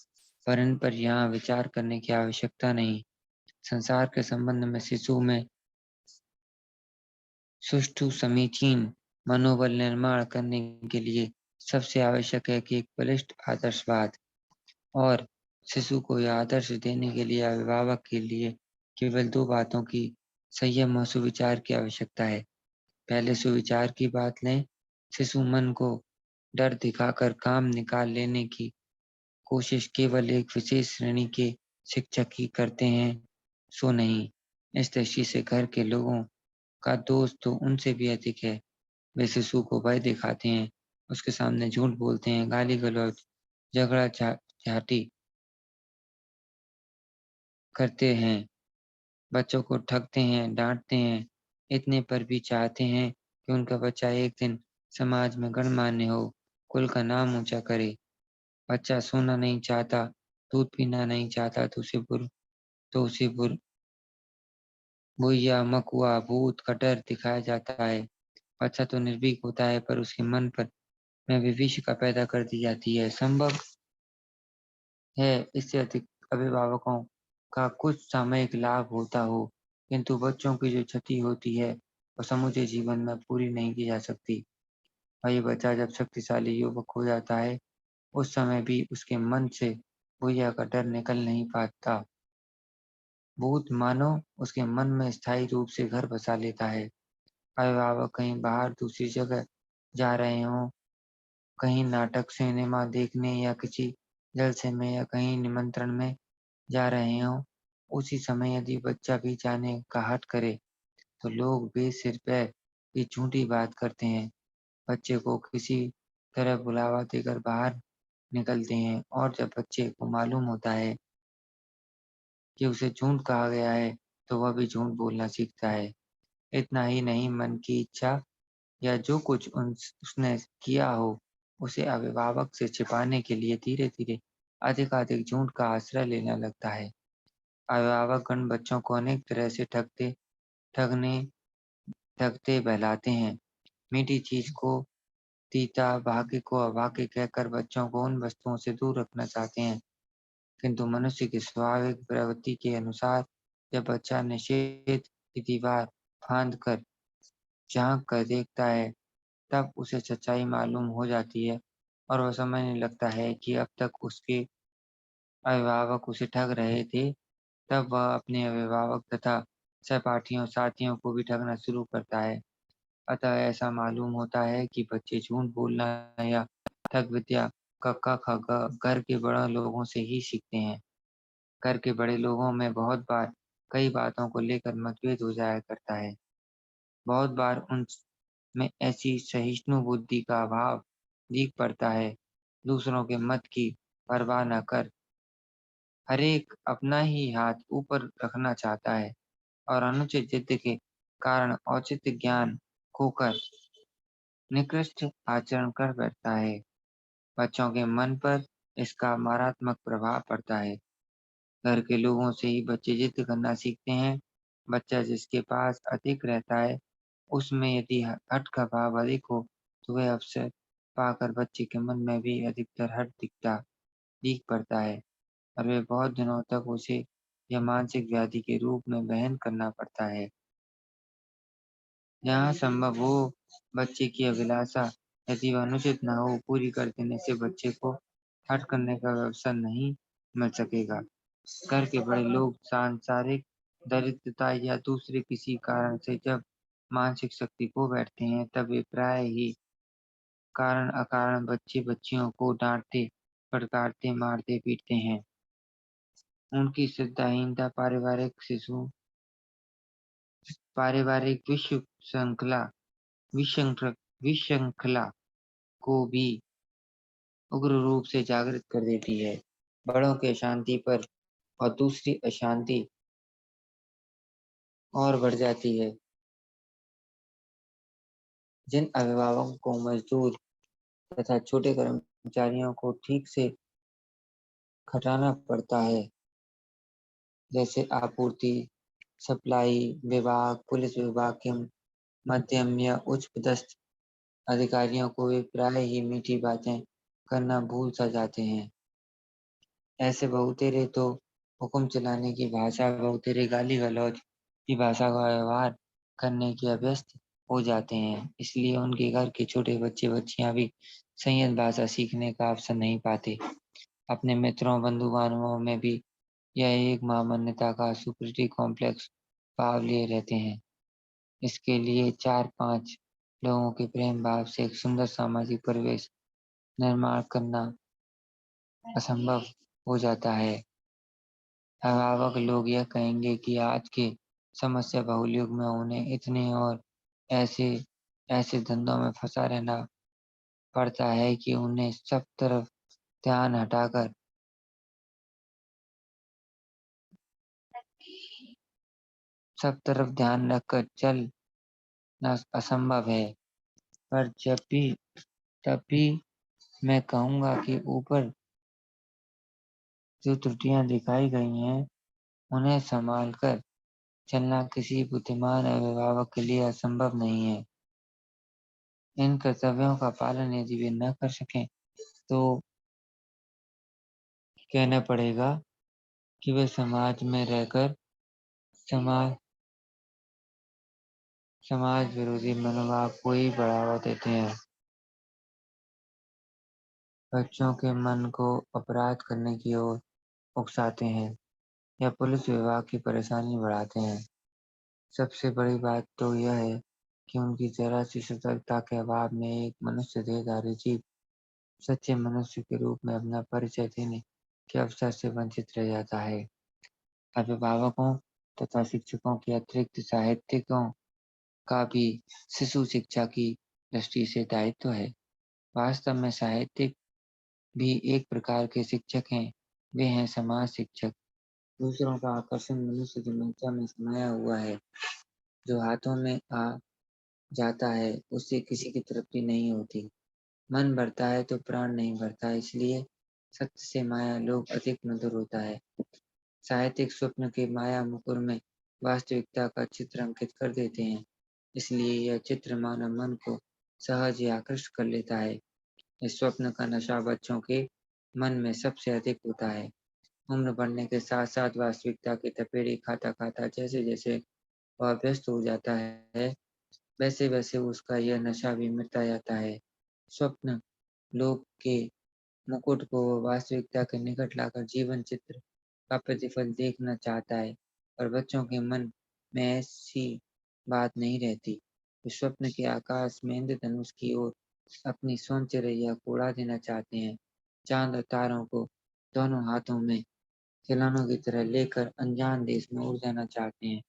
पर इन पर यहाँ विचार करने की आवश्यकता नहीं। संसार के संबंध में शिशु में सुष्ठु समीचीन मनोबल निर्माण करने के लिए सबसे आवश्यक है कि एक बलिष्ठ आदर्शवाद, और शिशु को यह आदर्श देने के लिए अभिभावक के लिए केवल दो बातों की संयम और सुविचार की आवश्यकता है। पहले सुविचार की बात लें। शिशु मन को डर दिखाकर काम निकाल लेने की कोशिश केवल एक विशेष श्रेणी के शिक्षक ही करते हैं, सो नहीं। इस दृष्टि से घर के लोगों का दोष तो उनसे भी अधिक है। वे शिशु को भय दिखाते हैं, उसके सामने झूठ बोलते हैं, गाली गलौज, झगड़ा झाटी करते हैं, बच्चों को ठगते हैं, डांटते हैं। इतने पर भी चाहते हैं कि उनका बच्चा एक दिन समाज में गणमान्य हो, कुल का नाम ऊंचा करे। बच्चा सोना नहीं चाहता, दूध पीना नहीं चाहता तो उसे बुढ़िया, मकुआ, भूत का डर दिखाया जाता है। बच्चा तो निर्भीक होता है, पर उसके मन पर में विभीषिका पैदा कर दी जाती है। संभव है इससे अधिक अभिभावकों का कुछ सामयिक लाभ होता हो, किंतु बच्चों की जो क्षति होती है वह समूचे जीवन में पूरी नहीं की जा सकती। वही बच्चा जब शक्तिशाली युवक हो जाता है, उस समय भी उसके मन से बुढ़िया का डर निकल नहीं पाता। भूत मानो उसके मन में स्थायी रूप से घर बसा लेता है। अभिभावक कहीं बाहर दूसरी जगह जा रहे हों, कहीं नाटक सिनेमा देखने या किसी जलसे में या कहीं निमंत्रण में जा रहे हों, उसी समय यदि बच्चा भी जाने का हठ करे, तो लोग बेसिर पैर की झूठी बात करते हैं। बच्चे को किसी तरह बुलावा देकर बाहर निकलते हैं, और जब बच्चे को मालूम होता है कि उसे झूठ कहा गया है, तो वह भी झूठ बोलना सीखता है। इतना ही नहीं, मन की इच्छा या जो कुछ उसने किया हो, उसे अभिभावक से छिपाने के लिए धीरे-धीरे अधिकाधिक झूठ का आश्रय लेने लगता है। अभिभावकगण बच्चों को अनेक तरह से ठगने ठगते बहलाते हैं। मीठी चीज़ को तीता, भाग्य को अभाग्य कहकर बच्चों को उन वस्तुओं से दूर रखना चाहते हैं। किंतु मनुष्य की स्वाभाविक प्रवृत्ति के अनुसार जब बच्चा निषेध की दीवार फांदकर झाँक कर देखता है, तब उसे सच्चाई मालूम हो जाती है और वह समझने लगता है कि अब तक उसके अभिभावक उसे ठग रहे थे। तब वह अपने अभिभावक तथा सहपाठियों साथियों को भी ठगना शुरू करता है। अतः ऐसा मालूम होता है कि बच्चे झूठ बोलना या ठग विद्या क, ख, ग घर के बड़े लोगों से ही सीखते हैं। घर के बड़े लोगों में बहुत बार कई बातों को लेकर मतभेद हो जाया करता है। बहुत बार उनमें ऐसी सहिष्णु बुद्धि का अभाव दिख पड़ता है। दूसरों के मत की परवाह न कर हरेक अपना ही हाथ ऊपर रखना चाहता है और अनुचित जिद के कारण औचित्य ज्ञान खोकर निकृष्ट आचरण कर बैठता है। बच्चों के मन पर इसका मारात्मक प्रभाव पड़ता है। घर के लोगों से ही बच्चे जिद करना सीखते हैं। बच्चा जिसके पास अधिक रहता है, उसमें यदि हठ का भाव अधिक हो, तो वह अवसर पाकर बच्चे के मन में भी अधिकतर हठ दिख पड़ता है और वे बहुत दिनों तक उसे यह मानसिक व्याधि के रूप में वहन करना पड़ता है। जहाँ संभव हो बच्चे की अभिलाषा यदि वह अनुचित न हो पूरी कर देने से बच्चे को हठ करने का अवसर नहीं मिल सकेगा। घर के बड़े लोग सांसारिक दरिद्रता या दूसरे किसी कारण से जब मानसिक शक्ति खो बैठते हैं, तब वे प्राय ही कारण अकारण बच्चे बच्चियों को डांटते फटकारते मारते पीटते हैं। उनकी श्रद्धाहीनता पारिवारिक विशृंखला को भी उग्र रूप से जागृत कर देती है। बड़ों की अशांति पर और दूसरी अशांति और बढ़ जाती है। जिन अभिभावकों को मजदूर तथा छोटे कर्मचारियों को ठीक से खटाना पड़ता है, जैसे आपूर्ति, सप्लाई विभाग, पुलिस विभाग के मध्यम या उच्च पदस्थ अधिकारियों को वे प्राय ही मीठी बातें करना भूल सा जाते हैं। ऐसे बहुतेरे तो हुक्म चलाने की भाषा, बहुतेरे गाली-गलौज की भाषा का व्यवहार करने के अभ्यस्त हो जाते हैं। इसलिए उनके घर के छोटे बच्चे-बच्चियां भी संयत भाषा सीखने का अवसर नहीं पाते। अपने मित्रों, बंधु-बांधवों में भी यह एक महामान्यता का सुपीरियरिटी कॉम्प्लेक्स भाव लिए रहते हैं। इसके लिए 4-5 लोगों के प्रेम भाव से एक सुंदर सामाजिक परिवेश निर्माण करना असंभव हो जाता है। अभिभावक लोग यह कहेंगे कि आज के समस्या बहुल युग में उन्हें इतने और ऐसे ऐसे धंधों में फंसा रहना पड़ता है कि उन्हें ध्यान हटाकर सब तरफ ध्यान रखकर चलना असंभव है। पर तब भी मैं कहूँगा कि ऊपर जो त्रुटियां दिखाई गई हैं, उन्हें संभाल कर चलना किसी बुद्धिमान अभिभावक के लिए असंभव नहीं है। इन कर्तव्यों का पालन यदि वे न कर सकें, तो कहना पड़ेगा कि वे समाज में रहकर समाज समाज विरोधी मनोभाव को ही बढ़ावा देते हैं। बच्चों के मन को अपराध करने की ओर उकसाते हैं या पुलिस विभाग की परेशानी बढ़ाते हैं। सबसे बड़ी बात तो यह है कि उनकी जरा सी सतर्कता के अभाव में एक मनुष्य देहधारी जीव सच्चे मनुष्य के रूप में अपना परिचय देने के अवसर से वंचित रह जाता है। अभिभावकों तथा शिक्षकों के अतिरिक्त साहित्यिकों का भी शिशु शिक्षा की दृष्टि से दायित्व है। वास्तव में साहित्यिक भी एक प्रकार के शिक्षक हैं। वे हैं समाज शिक्षक। दूसरों का आकर्षण मनुष्य की मंशा में समाया हुआ है। जो हाथों में आ जाता है, उससे किसी की तृप्ति नहीं होती। मन भरता है तो प्राण नहीं भरता, इसलिए सत्य से माया लोक अधिक मधुर होता है। साहित्यिक स्वप्न के माया मुकुर में वास्तविकता का चित्र अंकित कर देते हैं, इसलिए यह चित्र मानव मन को सहज ही आकृष्ट कर लेता है। इस स्वप्न का नशा बच्चों के मन में सबसे अधिक होता है। उम्र बढ़ने के साथ-साथ वास्तविकता की थपेड़ी खाता-खाता जैसे-जैसे वह व्यस्त हो जाता है, वैसे-वैसे उसका यह नशा भी मिटता जाता है। स्वप्न लोक के मुकुट को वो वास्तविकता के निकट लाकर जीवन चित्र का प्रतिफल देखना चाहता है, पर बच्चों के मन में ऐसी बात नहीं रहती। वे स्वप्न के आकाश में इंद्रधनुष की ओर अपनी सोनचिरैया को उड़ा देना चाहते हैं। चाँद और तारों को दोनों हाथों में खिलौनों की तरह लेकर अनजान देश में उड़ जाना चाहते हैं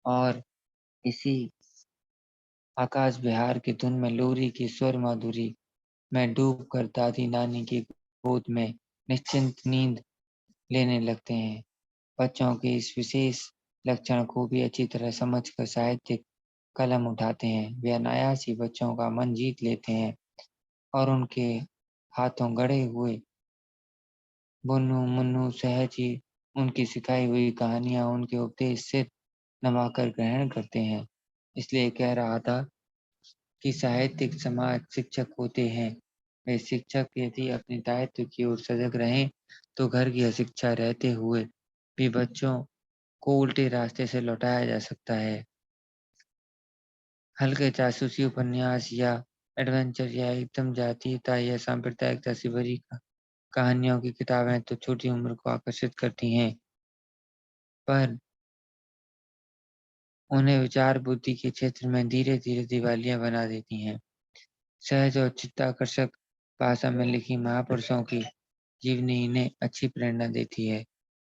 और इसी आकाश विहार की धुन में लोरी की स्वर माधुरी में डूबकर दादी-नानी की गोद में निश्चिंत नींद लेने लगते हैं। बच्चों के इस विशेष लक्षण को भी अच्छी तरह समझकर साहित्यिक कलम उठाते हैं। वे अनायास ही बच्चों का मन जीत लेते हैं और उनके हाथों गढ़े हुए बुन्नू-मुन्नू सहज ही उनकी सिखाई हुई कहानियाँ उनके उपदेश सिर नवाकर ग्रहण करते हैं। इसलिए कह रहा था कि साहित्यिक समाज शिक्षक होते हैं। वे शिक्षक यदि अपने दायित्व की ओर सजग रहें, तो घर की अशिक्षा रहते हुए भी बच्चों को उल्टे रास्ते से लौटाया जा सकता है। हल्के जासूसी उपन्यास या एडवेंचर या एकदम जातीयता या सांप्रदायिकता से भरी कहानियों की किताबें तो छोटी उम्र को आकर्षित करती हैं, पर उन्हें विचार बुद्धि के क्षेत्र में धीरे-धीरे दिवालिया बना देती हैं। सहज और चित्ताकर्षक भाषा में लिखी महापुरुषों की जीवनी इन्हें अच्छी प्रेरणा देती है।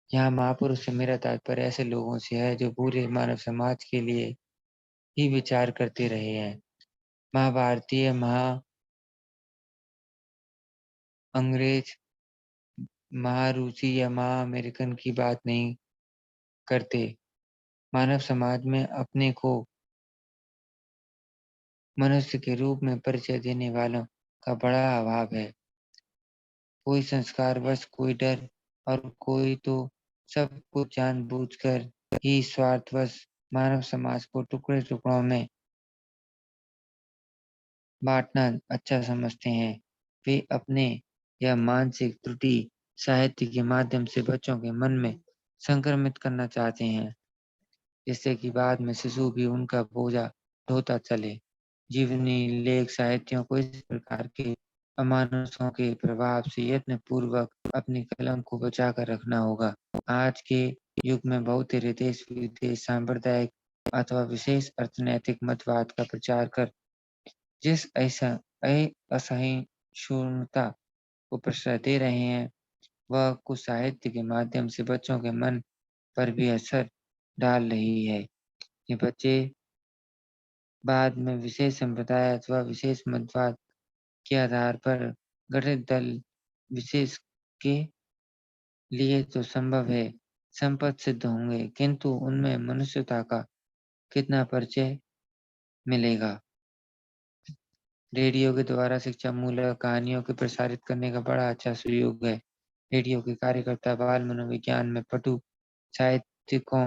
यहाँ महापुरुष से मेरा तात्पर्य ऐसे लोगों से है जो पूरे मानव समाज के लिए ही विचार करते रहे हैं। महाभारतीय, महाअंग्रेज, महारूसी या महाअमेरिकन की बात नहीं करते। मानव समाज में अपने को मनुष्य के रूप में परिचय देने वालों का बड़ा अभाव है। कोई संस्कारवश, कोई डर और कोई तो सब कुछ जानबूझकर ही स्वार्थवश मानव समाज को टुकड़े-टुकड़ों में बाँटना अच्छा समझते हैं। वे अपने यह मानसिक त्रुटि साहित्य के माध्यम से बच्चों के मन में संक्रमित करना चाहते हैं, जिससे कि बाद में शिशु भी उनका बोझा ढोता चले। जीवनी लेख साहित्यों को इस प्रकार के अमानुषों के प्रभाव से यत्नपूर्वक अपनी कलम को बचा कर रखना होगा। आज के युग में बहुत तेरे देश-विदेश सांप्रदायिक अथवा विशेष अर्थनैतिक मतवाद का प्रचार कर जिस ऐसा असहिष्णुता को प्रश्रय दे रहे हैं, वह कुछ साहित्य के माध्यम से बच्चों के मन पर भी असर डाल रही है। ये बच्चे बाद में विशेष संप्रदाय अथवा विशेष मतवाद के आधार पर गठित दल विशेष के लिए तो संभव है संपत सिद्ध होंगे, किंतु उनमें मनुष्यता का कितना परिचय मिलेगा? रेडियो के द्वारा शिक्षामूलक कहानियों को प्रसारित करने का बड़ा अच्छा सुयोग है। रेडियो के कार्यकर्ता बाल मनोविज्ञान में पटु साहित्यिकों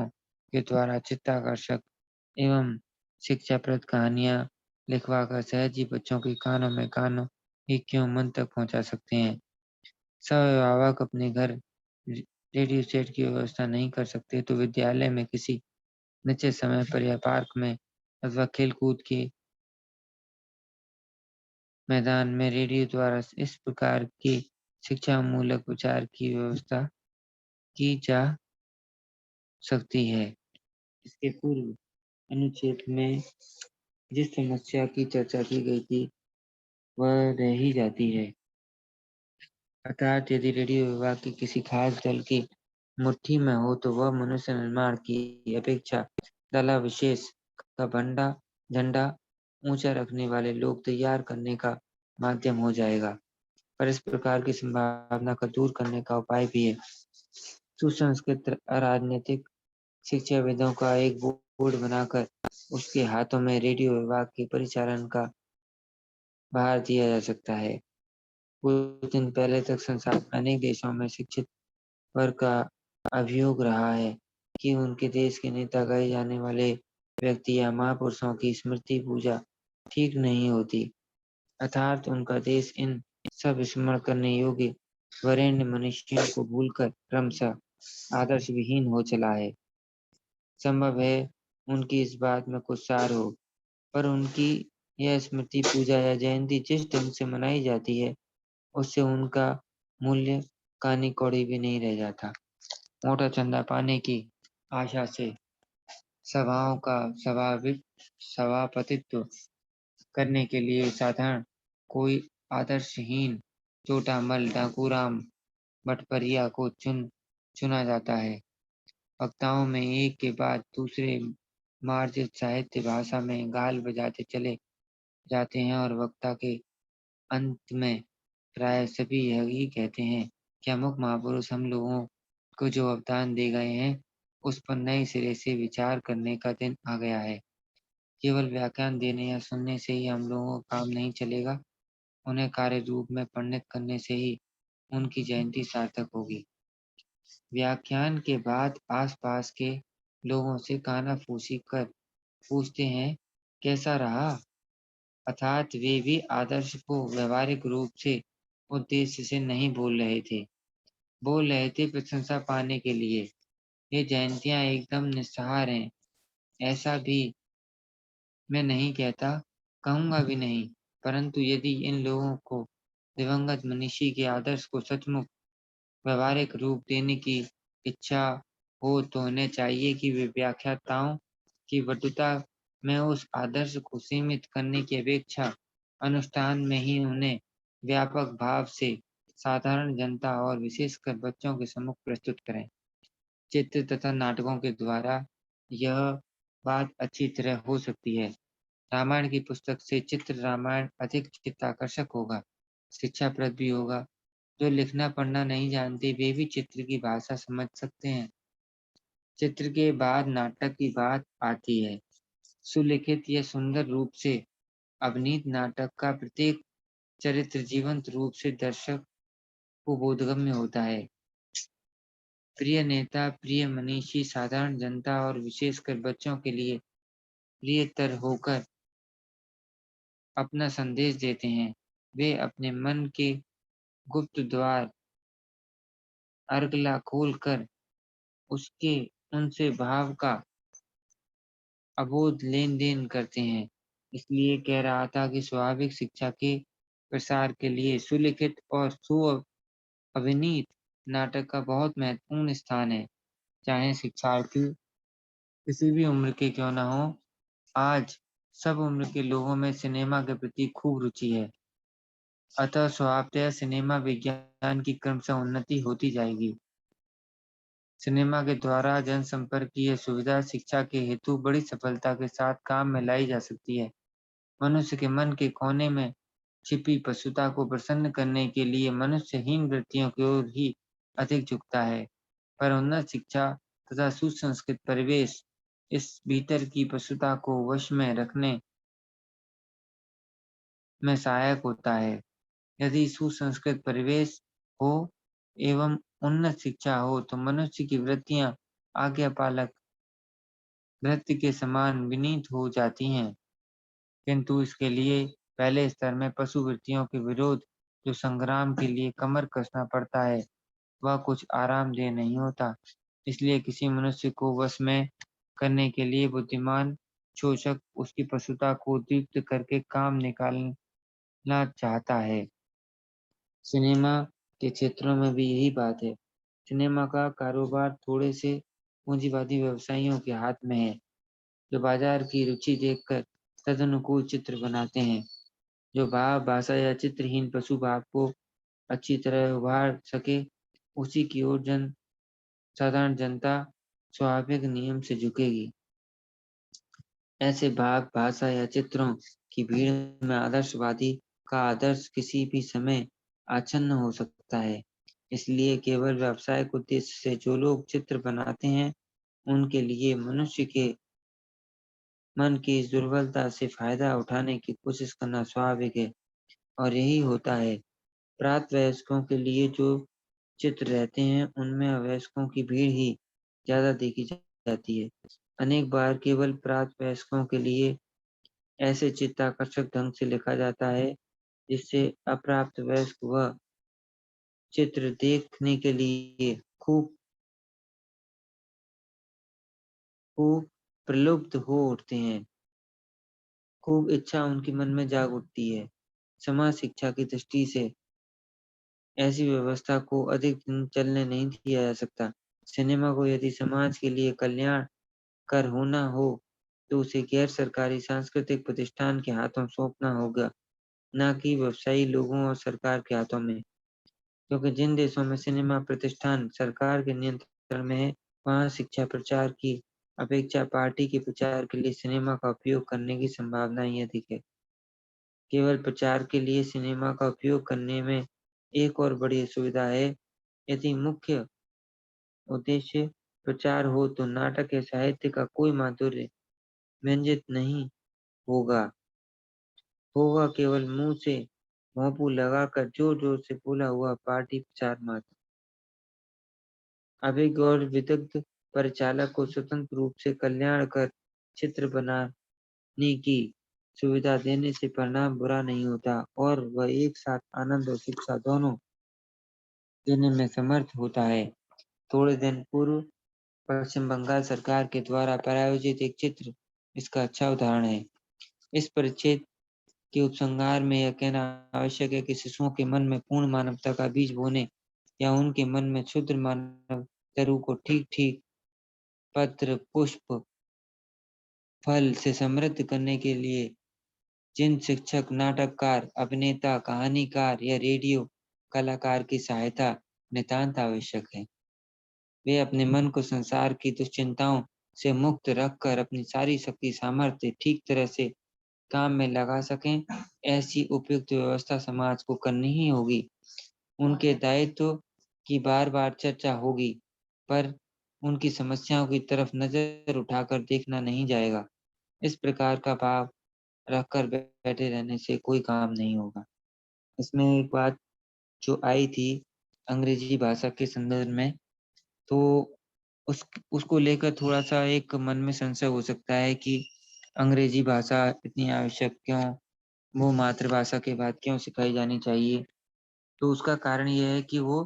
के द्वारा चित्ताकर्षक एवं शिक्षाप्रद कहानियाँ लिखवाकर सहज ही बच्चों के कानों ही क्यों मन तक पहुँचा सकते हैं। सब अभिभावक अपने घर रेडियो सेट की व्यवस्था नहीं कर सकते तो विद्यालय में किसी निश्चित समय पर या पार्क में अथवा खेल-कूद के मैदान में रेडियो द्वारा इस प्रकार के शिक्षामूलक प्रचार की व्यवस्था की जा सकती है। इसके पूर्व अनुच्छेद में जिस समस्या की चर्चा की गई थी, वह रह ही जाती है। अर्थात यदि रेडियो विभाग की किसी खास दल की मुट्ठी में हो तो वह मनुष्य निर्माण की अपेक्षा दला विशेष का झंडा ऊँचा रखने वाले लोग तैयार करने का माध्यम हो जाएगा। पर इस प्रकार की संभावना को दूर करने का उपाय भी है। सुसंस्कृत अराजनीतिक शिक्षाविदों का एक बोर्ड बनाकर उसके हाथों में रेडियो विभाग के परिचालन का भार दिया जा सकता है। कुछ दिन पहले तक संसार के अनेक देशों में शिक्षित वर्ग का अभियोग रहा है कि उनके देश के नेता कहे जाने वाले व्यक्ति या महापुरुषों की स्मृति पूजा ठीक नहीं होती, अर्थात उनका देश इन सब स्मरण करने योग्य वरेण्य मनुष्यों को भूलकर क्रमशः आदर्श विहीन हो चला है। संभव है उनकी इस बात में कुछ सार हो, पर उनकी यह स्मृति पूजा या जयंती जिस ढंग से मनाई जाती है, उससे उनका मूल्य कानी कौड़ी भी नहीं रह जाता। मोटा चंदा पाने की आशा से सभाओं का स्वाभाविक सभापतित्व करने के लिए साधारण कोई आदर्शहीन चोटा मल डाकूराम भटपरिया को चुना जाता है। वक्ताओं में एक के बाद दूसरे मार्जित साहित्य भाषा में गाल बजाते चले जाते हैं और वक्ता के अंत में प्राय सभी यही कहते हैं कि अमुक महापुरुष हम लोगों को जो अवदान दे गए हैं, उस पर नए सिरे से विचार करने का दिन आ गया है। केवल व्याख्यान देने या सुनने से ही हम लोगों का काम नहीं चलेगा, उन्हें कार्य रूप में परिणत करने से ही उनकी जयंती सार्थक होगी। व्याख्यान के बाद आस-पास के लोगों से कानाफूसी कर पूछते हैं, कैसा रहा? अर्थात वे भी आदर्श को व्यावहारिक रूप से उद्देश्य से नहीं बोल रहे थे प्रशंसा पाने के लिए। ये जयंतियाँ एकदम निस्सहार हैं, ऐसा भी मैं नहीं कहता, कहूँगा भी नहीं, परंतु यदि इन लोगों को दिवंगत मनीषी के आदर्श को सचमुच व्यावहारिक रूप देने की इच्छा हो तो उन्हें चाहिए कि वे व्याख्याताओं की वटुता में उस आदर्श को सीमित करने की अपेक्षा अनुष्ठान में ही उन्हें व्यापक भाव से साधारण जनता और विशेषकर बच्चों के सम्मुख प्रस्तुत करें। चित्र तथा नाटकों के द्वारा यह बात अच्छी तरह हो सकती है। रामायण की पुस्तक से चित्र रामायण अधिक चित्ताकर्षक होगा, शिक्षाप्रद भी होगा। जो लिखना पढ़ना नहीं जानते वे भी चित्र की भाषा समझ सकते हैं। चित्र के बाद नाटक की बात आती है। सुलिखित या सुंदर रूप से अभिनीत नाटक का प्रत्येक चरित्र जीवंत रूप से दर्शक को बोधगम्य होता है। प्रिय नेता, प्रिय मनीषी साधारण जनता और विशेषकर बच्चों के लिए प्रियतर होकर अपना संदेश देते हैं। वे अपने मन के गुप्त द्वार अर्गला खोलकर उसके उनसे भाव का अबोध लेन-देन करते हैं। इसलिए कह रहा था कि स्वाभाविक शिक्षा के प्रसार के लिए सुलिखित और अभिनीत नाटक का बहुत महत्वपूर्ण स्थान है। चाहे शिक्षार्थी किसी भी उम्र के क्यों न हों, आज सब उम्र के लोगों में सिनेमा के प्रति खूब रुचि है। अतः स्वभावतः सिनेमा विज्ञान की क्रमशः उन्नति होती जाएगी। सिनेमा के द्वारा जनसंपर्क की यह सुविधा शिक्षा के हेतु बड़ी सफलता के साथ काम में लाई जा सकती है। मनुष्य के मन के कोने में छिपी पशुता को प्रसन्न करने के लिए मनुष्य हीन वृत्तियों की ओर ही अधिक झुकता है, पर उन्नत शिक्षा तथा सुसंस्कृत परिवेश इस भीतर की पशुता को वश में रखने में सहायक होता है। यदि सुसंस्कृत परिवेश हो एवं उन्नत शिक्षा हो तो मनुष्य की वृत्तियाँ आज्ञापालक भृत्य के समान विनीत हो जाती हैं, किंतु इसके लिए पहले स्तर में पशु वृत्तियों के विरोध जो संग्राम के लिए कमर कसना पड़ता है, वह कुछ आरामदेह नहीं होता। इसलिए किसी मनुष्य को वश में करने के लिए बुद्धिमान शोषक उसकी पशुता को दीप्त करके काम निकालना चाहता है। सिनेमा के क्षेत्रों में भी यही बात है। सिनेमा का कारोबार थोड़े से पूंजीवादी व्यवसायियों के हाथ में है, जो बाजार की रुचि देखकर तदनुकूल चित्र बनाते हैं। जो भाव, भाषा या चित्रहीन पशु भाव को अच्छी तरह उभार सके, उसी की ओर साधारण जनता स्वाभाविक नियम से झुकेगी। ऐसे भाव, भाषा या चित्रों की भीड़ में आदर्शवादी का आदर्श किसी भी समय आच्छन्न हो सकता है। इसलिए केवल व्यावसायिक उद्देश्य से जो लोग चित्र बनाते हैं, उनके लिए मनुष्य के मन की इस दुर्बलता से फायदा उठाने की कोशिश करना स्वाभाविक है। और यही होता है। प्राप्त वयस्कों के लिए जो चित्र रहते हैं, उनमें अवयस्कों की भीड़ ही ज़्यादा देखी जाती है। अनेक बार केवल प्राप्त वयस्कों के लिए ऐसे चित्र आकर्षक ढंग से लिखा जाता है, जिससे अप्राप्त वयस्क वह चित्र देखने के लिए खूब खूब प्रलुब्ध हो उठते हैं। खूब इच्छा उनके मन में जाग उठती है। समाज शिक्षा की दृष्टि से ऐसी व्यवस्था को अधिक दिन चलने नहीं दिया जा सकता। सिनेमा को यदि समाज के लिए कल्याणकर होना हो, तो उसे गैर सरकारी सांस्कृतिक प्रतिष्ठान के हाथों सौंपना होगा, ना कि व्यवसायी लोगों और सरकार के हाथों में। क्योंकि जिन देशों में सिनेमा प्रतिष्ठान सरकार के नियंत्रण में है, वहाँ शिक्षा प्रचार की अपेक्षा पार्टी के प्रचार के लिए सिनेमा का उपयोग करने की संभावना ही अधिक है। केवल प्रचार के लिए सिनेमा का उपयोग करने में एक और बड़ी असुविधा है। यदि मुख्य उद्देश्य प्रचार हो तो नाटक या साहित्य का कोई माधुर्य व्यंजित नहीं होगा। होगा केवल मुँह से भोंपू लगाकर जोर-जोर से बोला हुआ पार्टी प्रचार मात्र। अभिज्ञ और विदग्ध परिचालक को स्वतंत्र रूप से कल्याणकर चित्र बनाने की सुविधा देने से परिणाम बुरा नहीं होता और वह एक साथ आनंद और शिक्षा दोनों देने में समर्थ होता है। थोड़े दिन पूर्व पश्चिम बंगाल सरकार के द्वारा प्रायोजित एक चित्र इसका अच्छा उदाहरण है। इस परिच्छेद के उपसंहार में यह कहना आवश्यक है कि शिशुओं के मन में पूर्ण मानवता का बीज बोने या उनके मन में क्षुद्र मानव तरु को ठीक-ठीक पत्र, पुष्प, फल से समृद्ध करने के लिए जिन शिक्षक, नाटककार, अभिनेता, कहानीकार या रेडियो कलाकार की सहायता नितांत आवश्यक है। वे अपने मन को संसार की दुश्चिंताओं से मुक्त रखकर अपनी सारी शक्ति सामर्थ्य ठीक तरह से काम में लगा सकें, ऐसी उपयुक्त व्यवस्था समाज को करनी ही होगी। उनके दायित्व की बार-बार चर्चा होगी, पर उनकी समस्याओं की तरफ नज़र उठाकर देखना नहीं जाएगा। इस प्रकार का भाव रखकर बैठे रहने से कोई काम नहीं होगा। इसमें एक बात जो आई थी अंग्रेजी भाषा के संदर्भ में, तो उसको लेकर थोड़ा-सा एक मन में संशय हो सकता है कि अंग्रेजी भाषा इतनी आवश्यक क्यों? वो मातृभाषा के बाद क्यों सिखाई जानी चाहिए? तो उसका कारण ये है कि वो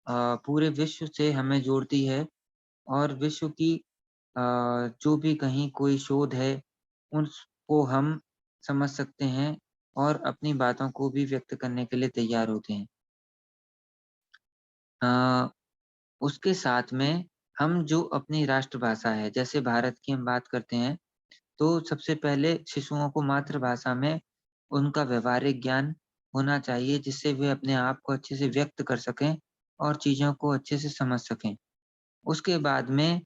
पूरे विश्व से हमें जोड़ती है और विश्व की अ, जो भी कहीं कोई शोध है, उसको हम समझ सकते हैं और अपनी बातों को भी व्यक्त करने के लिए तैयार होते हैं। अ, उसके साथ में हम जो अपनी राष्ट्रभाषा है, जैसे भारत की हम बात करते हैं, तो सबसे पहले शिशुओं को मातृभाषा में उनका व्यावहारिक ज्ञान होना चाहिए, जिससे वे अपने आप को अच्छे से व्यक्त कर सकें और चीज़ों को अच्छे से समझ सकें। उसके बाद में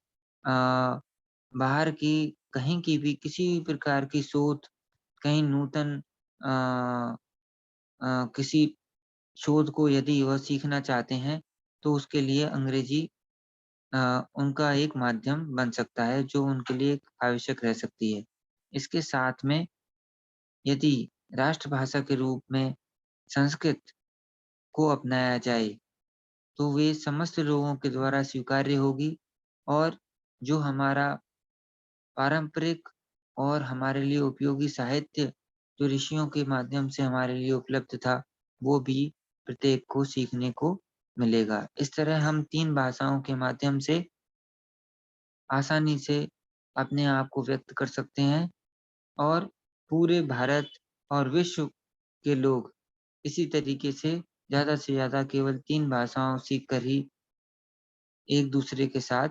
बाहर की कहीं की भी किसी भी प्रकार की शोध, कहीं नूतन अ किसी शोध को यदि वह सीखना चाहते हैं, तो उसके लिए अंग्रेजी उनका एक माध्यम बन सकता है, जो उनके लिए आवश्यक रह सकती है। इसके साथ में यदि राष्ट्रभाषा के रूप में संस्कृत को अपनाया जाए, तो वे समस्त लोगों के द्वारा स्वीकार्य होगी और जो हमारा पारंपरिक और हमारे लिए उपयोगी साहित्य जो ऋषियों के माध्यम से हमारे लिए उपलब्ध था, वो भी प्रत्येक को सीखने को मिलेगा। इस तरह हम 3 भाषाओं के माध्यम से आसानी से अपने आप को व्यक्त कर सकते हैं और पूरे भारत और विश्व के लोग इसी तरीके से ज़्यादा केवल 3 भाषाओं सीख कर ही एक-दूसरे के साथ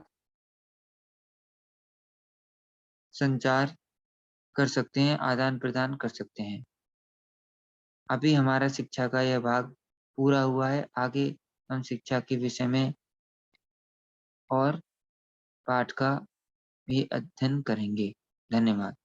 संचार कर सकते हैं, आदान-प्रदान कर सकते हैं। अभी हमारा शिक्षा का यह भाग पूरा हुआ है। आगे हम शिक्षा के विषय में और पाठ का भी अध्ययन करेंगे। धन्यवाद।